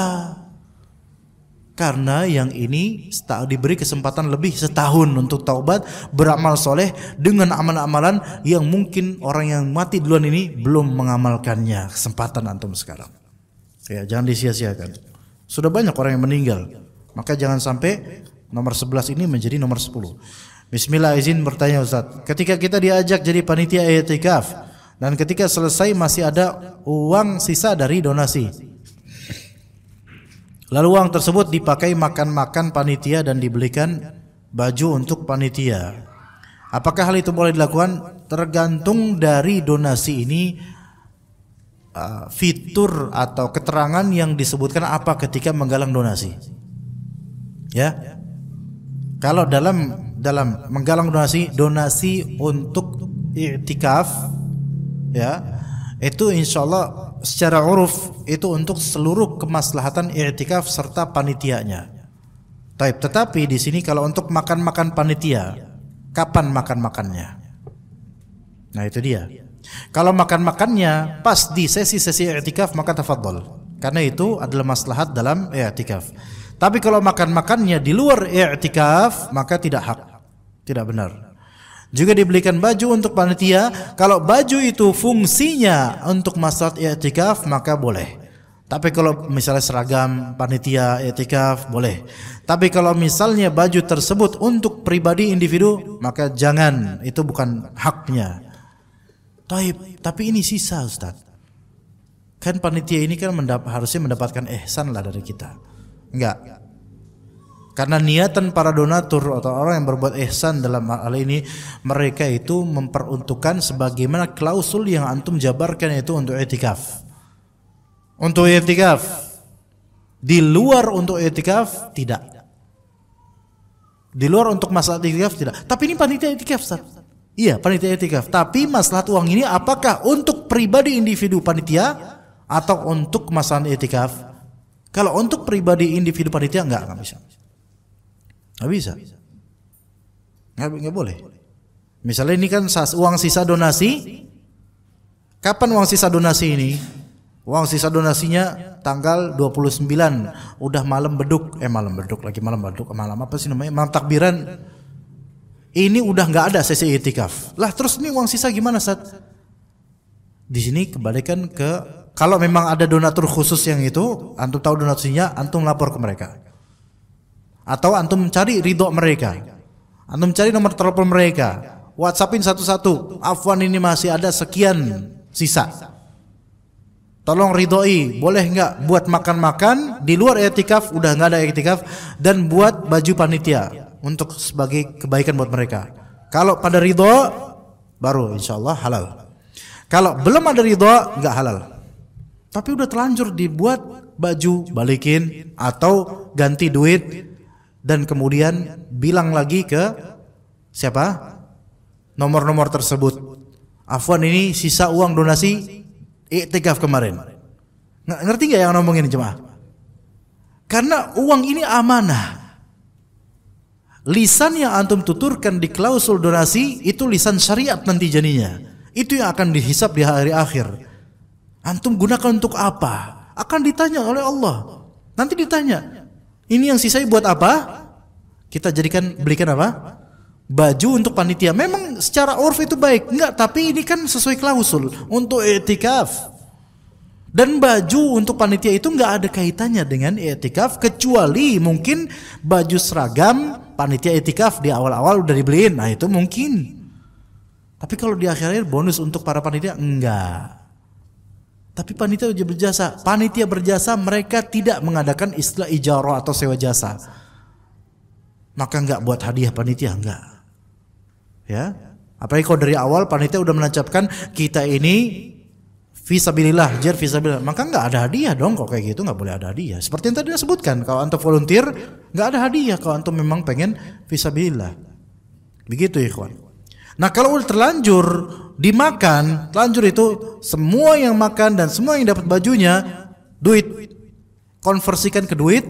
Speaker 2: Karena yang ini diberi kesempatan lebih setahun untuk taubat, beramal soleh dengan amalan-amalan yang mungkin orang yang mati duluan ini belum mengamalkannya. Kesempatan antum sekarang. Ya, jangan disia-siakan. Sudah banyak orang yang meninggal. Maka jangan sampai nomor 11 ini menjadi nomor 10. Bismillah, izin bertanya Ustaz. Ketika kita diajak jadi panitia i'tikaf dan ketika selesai masih ada uang sisa dari donasi, lalu uang tersebut dipakai makan-makan panitia dan dibelikan baju untuk panitia, apakah hal itu boleh dilakukan? Tergantung dari donasi ini, fitur atau keterangan yang disebutkan apa ketika menggalang donasi. Ya, kalau dalam menggalang donasi untuk i'tikaf, ya, itu insyaallah secara uruf itu untuk seluruh kemaslahatan i'tikaf serta panitianya. Tetapi di sini kalau untuk makan-makan panitia, kapan makan-makannya? Nah itu dia. Kalau makan-makannya pas di sesi-sesi i'tikaf maka tafadhol, karena itu adalah maslahat dalam i'tikaf. Tapi kalau makan-makannya di luar i'tikaf maka tidak hak, tidak benar. Juga dibelikan baju untuk panitia. Kalau baju itu fungsinya untuk maslahat i'tikaf maka boleh. Tapi kalau misalnya seragam panitia i'tikaf boleh. Tapi kalau misalnya baju tersebut untuk pribadi individu maka jangan, itu bukan haknya. Tapi ini sisa Ustaz. Kan panitia ini kan harusnya mendapatkan ihsan lah dari kita. Enggak. Karena niatan para donatur atau orang yang berbuat ihsan dalam hal ini, mereka itu memperuntukkan sebagaimana klausul yang antum jabarkan itu untuk i'tikaf. Untuk i'tikaf. Di luar untuk i'tikaf tidak. Di luar untuk masalah i'tikaf tidak. Tapi ini panitia i'tikaf, Ustaz. Iya, panitia i'tikaf. Tapi masalah uang ini apakah untuk pribadi individu panitia atau untuk masalah i'tikaf? Kalau untuk pribadi individu panitia enggak bisa. Nggak bisa, nggak boleh. Misalnya ini kan uang sisa donasi. Kapan uang sisa donasi ini? Uang sisa donasinya tanggal 29, udah malam beduk malam apa sih namanya? Malam takbiran. Ini udah nggak ada sesi i'tikaf. Lah terus ini uang sisa gimana, Ustaz? Di sini kembalikan ke, kalau memang ada donatur khusus yang itu, antum tahu donasinya, antum lapor ke mereka. Atau antum cari ridho mereka, antum cari nomor telepon mereka, WhatsAppin satu-satu, afwan ini masih ada sekian sisa, tolong ridhoi, boleh nggak buat makan-makan di luar i'tikaf, udah nggak ada i'tikaf, dan buat baju panitia untuk sebagai kebaikan buat mereka. Kalau pada ridho baru insyaallah halal. Kalau belum ada ridho nggak halal. Tapi udah terlanjur dibuat baju, balikin atau ganti duit. Dan kemudian bilang lagi ke siapa? Nomor-nomor tersebut. Afwan ini sisa uang donasi i'tikaf kemarin. Ngerti nggak yang ngomongin jemaah? Karena uang ini amanah. Lisan yang antum tuturkan di klausul donasi itu lisan syariat nanti jadinya. Itu yang akan dihisab di hari akhir. Antum gunakan untuk apa? Akan ditanya oleh Allah. Nanti ditanya. Ini yang sisa buat apa? Kita belikan apa? Baju untuk panitia. Memang secara urf itu baik. Enggak, tapi ini kan sesuai klausul untuk i'tikaf. Dan baju untuk panitia itu enggak ada kaitannya dengan i'tikaf, kecuali mungkin baju seragam panitia i'tikaf di awal-awal udah dibeliin. Nah, itu mungkin. Tapi kalau di akhir-akhir bonus untuk para panitia enggak. Tapi panitia berjasa. Panitia berjasa, mereka tidak mengadakan istilah ijarah atau sewa jasa. Maka enggak buat hadiah panitia, enggak. Ya. Apalagi kalau dari awal panitia udah menancapkan kita ini fisabilillah, jar fisabilillah. Maka enggak ada hadiah dong, kalau kayak gitu enggak boleh ada hadiah. Seperti yang tadi disebutkan, kalau antum volunteer enggak ada hadiah kalau antum memang pengen fisabilillah. Begitu ikhwan. Nah, kalau udah terlanjur dimakan, terlanjur itu semua yang makan dan semua yang dapat bajunya duit, konversikan ke duit,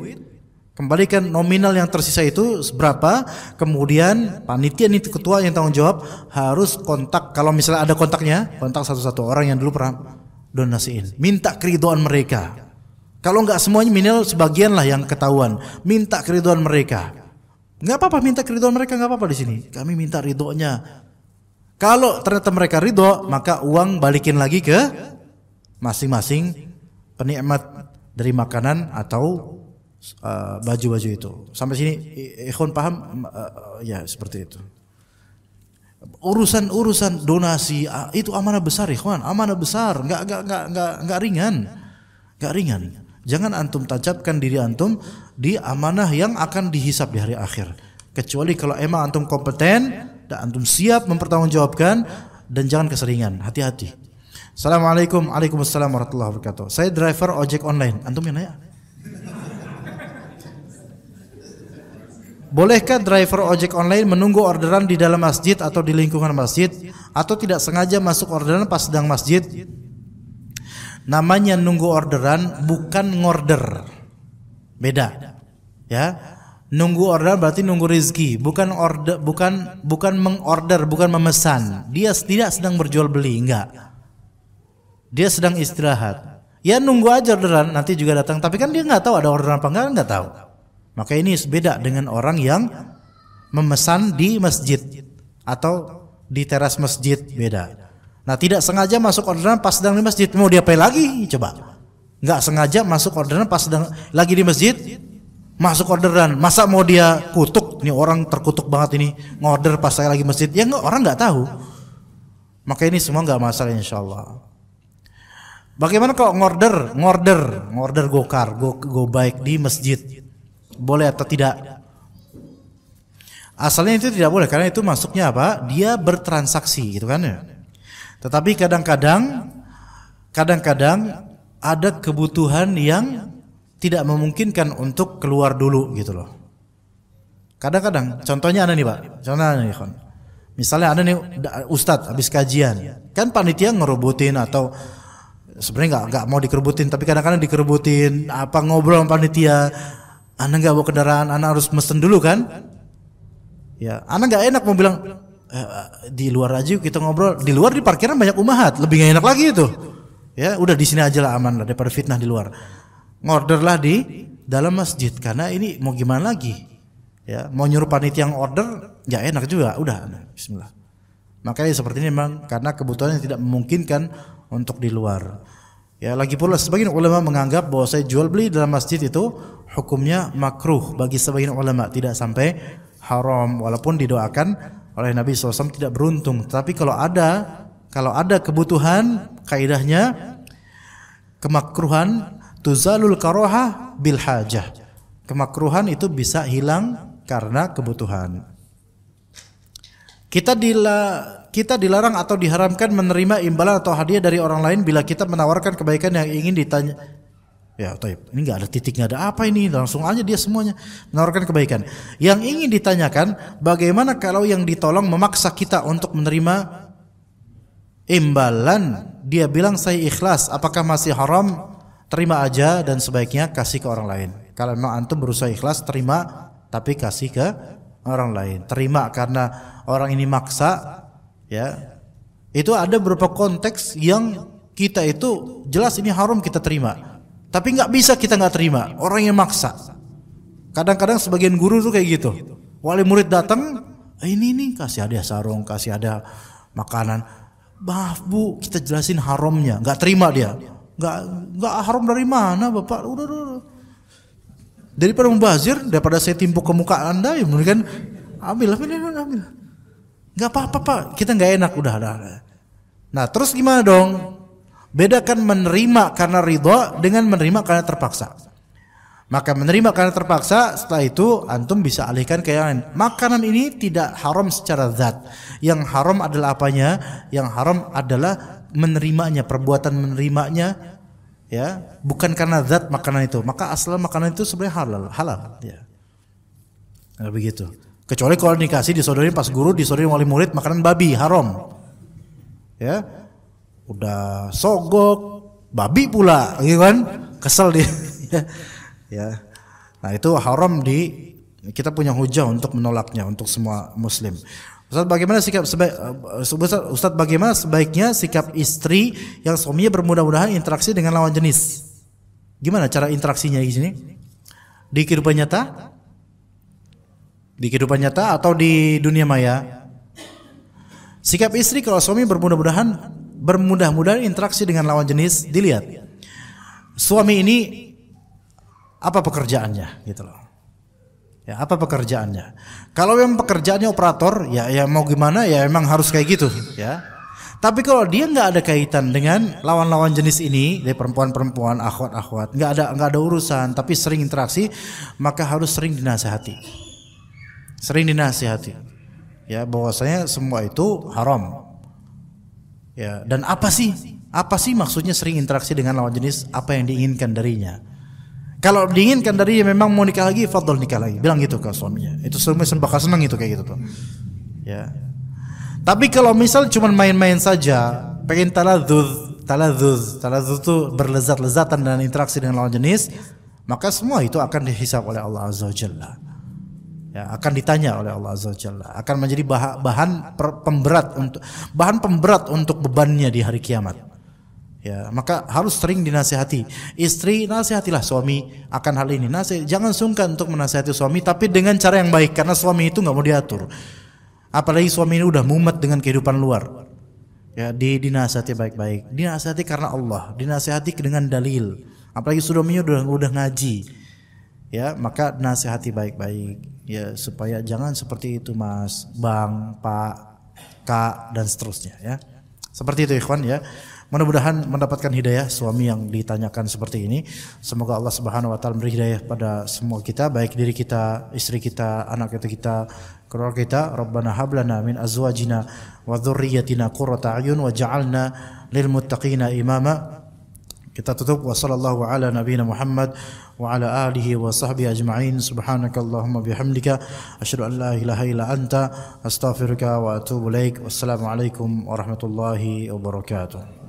Speaker 2: Kembalikan nominal yang tersisa itu berapa, kemudian panitia ini ketua yang tanggung jawab harus kontak, kalau misalnya ada kontaknya, kontak satu-satu orang yang dulu pernah donasiin, minta keridhaan mereka. Kalau nggak semuanya, minimal sebagian lah yang ketahuan, minta keridhaan mereka. Nggak apa-apa minta keridhaan mereka, nggak apa-apa di sini. Kami minta ridhonya. Kalau ternyata mereka ridho, maka uang balikin lagi ke masing-masing penikmat dari makanan atau baju-baju itu. Sampai sini ikhwan paham? Ya seperti itu. Urusan donasi itu amanah besar ikhwan, amanah besar, nggak ringan, nggak ringan. Jangan antum tancapkan diri antum di amanah yang akan dihisab di hari akhir. Kecuali kalau emang antum kompeten dan antum siap mempertanggungjawabkan, dan jangan keseringan. Hati-hati. Assalamualaikum, waalaikumsalam warahmatullahi wabarakatuh. Saya driver ojek online. Antum yang nanya? Bolehkah driver ojek online menunggu orderan di dalam masjid atau di lingkungan masjid, atau tidak sengaja masuk orderan pas sedang masjid? Namanya nunggu orderan, bukan ngorder. Beda. Ya. Nunggu orderan berarti nunggu rezeki, bukan order, bukan mengorder, bukan memesan. Dia tidak sedang berjual beli, enggak. Dia sedang istirahat. Ya nunggu aja orderan, nanti juga datang, tapi kan dia nggak tahu ada orderan apa enggak tahu. Maka ini beda dengan orang yang memesan di masjid atau di teras masjid, beda. Nah, tidak sengaja masuk orderan pas sedang di masjid, mau diapain lagi? Coba. Nggak sengaja masuk orderan pas sedang lagi di masjid, masuk orderan. Masa mau dia kutuk? Ini orang terkutuk banget ini, ngorder pas saya lagi masjid. Ya enggak, orang nggak tahu. Maka ini semua nggak masalah insyaallah. Bagaimana kalau ngorder gokar, go bike di masjid? Boleh atau tidak? Asalnya itu tidak boleh karena itu masuknya apa? Dia bertransaksi gitu kan ya. Tetapi kadang-kadang ada kebutuhan yang tidak memungkinkan untuk keluar dulu gitu loh. Kadang-kadang, contohnya ada nih Pak. Contohnya nih Khon. Misalnya ada nih Ustadz habis kajian, kan panitia ngerebutin atau sebenarnya nggak mau dikerebutin, tapi kadang-kadang dikerebutin, apa ngobrol sama panitia. Anda nggak bawa kendaraan, Anda harus mesen dulu kan? Ya, Anda nggak enak mau bilang di luar aja kita ngobrol. Di luar di parkiran banyak umahat, lebih nggak enak lagi itu. Ya, udah di sini aja lah aman lah daripada fitnah di luar. Ngorderlah di dalam masjid karena ini mau gimana lagi? Ya, mau nyuruh panitia yang order, nggak enak juga. Udah, Bismillah. Makanya seperti ini memang karena kebutuhannya tidak memungkinkan untuk di luar. Ya, lagi pula sebagian ulama menganggap bahwa saya jual beli dalam masjid itu hukumnya makruh bagi sebagian ulama, tidak sampai haram walaupun didoakan oleh Nabi SAW tidak beruntung. Tapi kalau ada kebutuhan, kaidahnya kemakruhan tuzalul karohah bil hajah. Kemakruhan itu bisa hilang karena kebutuhan. Kita dilarang atau diharamkan menerima imbalan atau hadiah dari orang lain bila kita menawarkan kebaikan yang ingin ditanya. Ya, taib. Ini nggak ada titik, nggak ada apa ini, langsung aja dia semuanya menawarkan kebaikan. Yang ingin ditanyakan, bagaimana kalau yang ditolong memaksa kita untuk menerima imbalan? Dia bilang saya ikhlas, apakah masih haram? Terima aja dan sebaiknya kasih ke orang lain. Kalau memang antum berusaha ikhlas, terima, tapi kasih ke orang lain. Terima karena orang ini maksa. Ya, itu ada beberapa konteks yang kita itu jelas ini haram kita terima, tapi nggak bisa kita nggak terima orang yang maksa. Kadang-kadang sebagian guru tuh kayak gitu, wali murid datang, ini kasih hadiah sarung, kasih hadiah makanan. Maaf bu, kita jelasin haramnya, nggak terima dia. Nggak haram dari mana bapak? Udah. Daripada membazir, daripada saya timpuk ke muka anda, ya mendingan ambil. Nggak apa-apa pak, kita nggak enak udah. Nah terus gimana dong? Bedakan menerima karena ridho dengan menerima karena terpaksa. Maka menerima karena terpaksa, setelah itu antum bisa alihkan ke yang lain. Makanan ini tidak haram secara zat. Yang haram adalah apanya? Yang haram adalah menerimanya, perbuatan menerimanya, ya, bukan karena zat makanan itu. Maka asal makanan itu sebenarnya halal, ya. Nah, begitu. Kecuali kalau dikasih disodorin pas guru, disodorin wali murid makanan babi, haram. Ya. Udah sogok, babi pula, gitu kan? Kesel dia. Ya. Nah, itu haram kita punya hujah untuk menolaknya untuk semua muslim. Ustaz, bagaimana sebaiknya sikap istri yang suaminya bermudah-mudahan interaksi dengan lawan jenis? Gimana cara interaksinya di sini? Di kehidupan nyata? Di kehidupan nyata atau di dunia maya? Sikap istri kalau suami bermudah-mudahan interaksi dengan lawan jenis, dilihat suami ini apa pekerjaannya, gitu loh. Ya, apa pekerjaannya? Kalau memang pekerjaannya operator, ya mau gimana, ya emang harus kayak gitu, ya. Tapi kalau dia nggak ada kaitan dengan lawan-lawan jenis ini, dari perempuan-perempuan, akhwat-akhwat, nggak ada urusan, tapi sering interaksi, maka harus sering dinasihati. Sering dinasihati. Ya, bahwasanya semua itu haram. Ya, dan apa sih maksudnya sering interaksi dengan lawan jenis? Apa yang diinginkan darinya? Kalau diinginkan darinya memang mau nikah lagi, fadhol nikah lagi. Bilang gitu ke suaminya. Itu suami bakal senang itu kayak gitu tuh. Ya. Tapi kalau misal cuma main-main saja, pengen taladzuz itu berlezat-lezatan dan interaksi dengan lawan jenis, maka semua itu akan dihisab oleh Allah Azza wa Jalla. Ya, akan ditanya oleh Allah Azza wa Jalla, akan menjadi bahan pemberat untuk bebannya di hari kiamat. Ya, maka harus sering dinasihati. Istri, nasihatilah suami akan hal ini. Jangan sungkan untuk menasihati suami, tapi dengan cara yang baik, karena suami itu nggak mau diatur. Apalagi suami ini udah mumet dengan kehidupan luar. Ya, dinasihati baik-baik. Dinasihati karena Allah, dinasihati dengan dalil. Apalagi suaminya udah ngaji. Ya, maka nasihati baik-baik. Ya, supaya jangan seperti itu Mas, Bang, Pak, Kak, dan seterusnya, ya. Seperti itu ikhwan, ya. Mudah-mudahan mendapatkan hidayah suami yang ditanyakan seperti ini. Semoga Allah Subhanahu wa taala memberi hidayah pada semua kita, baik diri kita, istri kita, anak kita, keluarga kita. Rabbana hab lana min azwajina wa dzurriyyatina qurrata a'yun waj'alna lil muttaqina imama. Kita tutup wa sallallahu ala nabiyina Muhammad wa ala alihi wa sahbihi ajma'in. Subhanakallahumma bihamdika asyhadu an la ilaha illa anta astaghfiruka wa atubu ilaik. Wassalamu alaikum warahmatullahi wabarakatuh.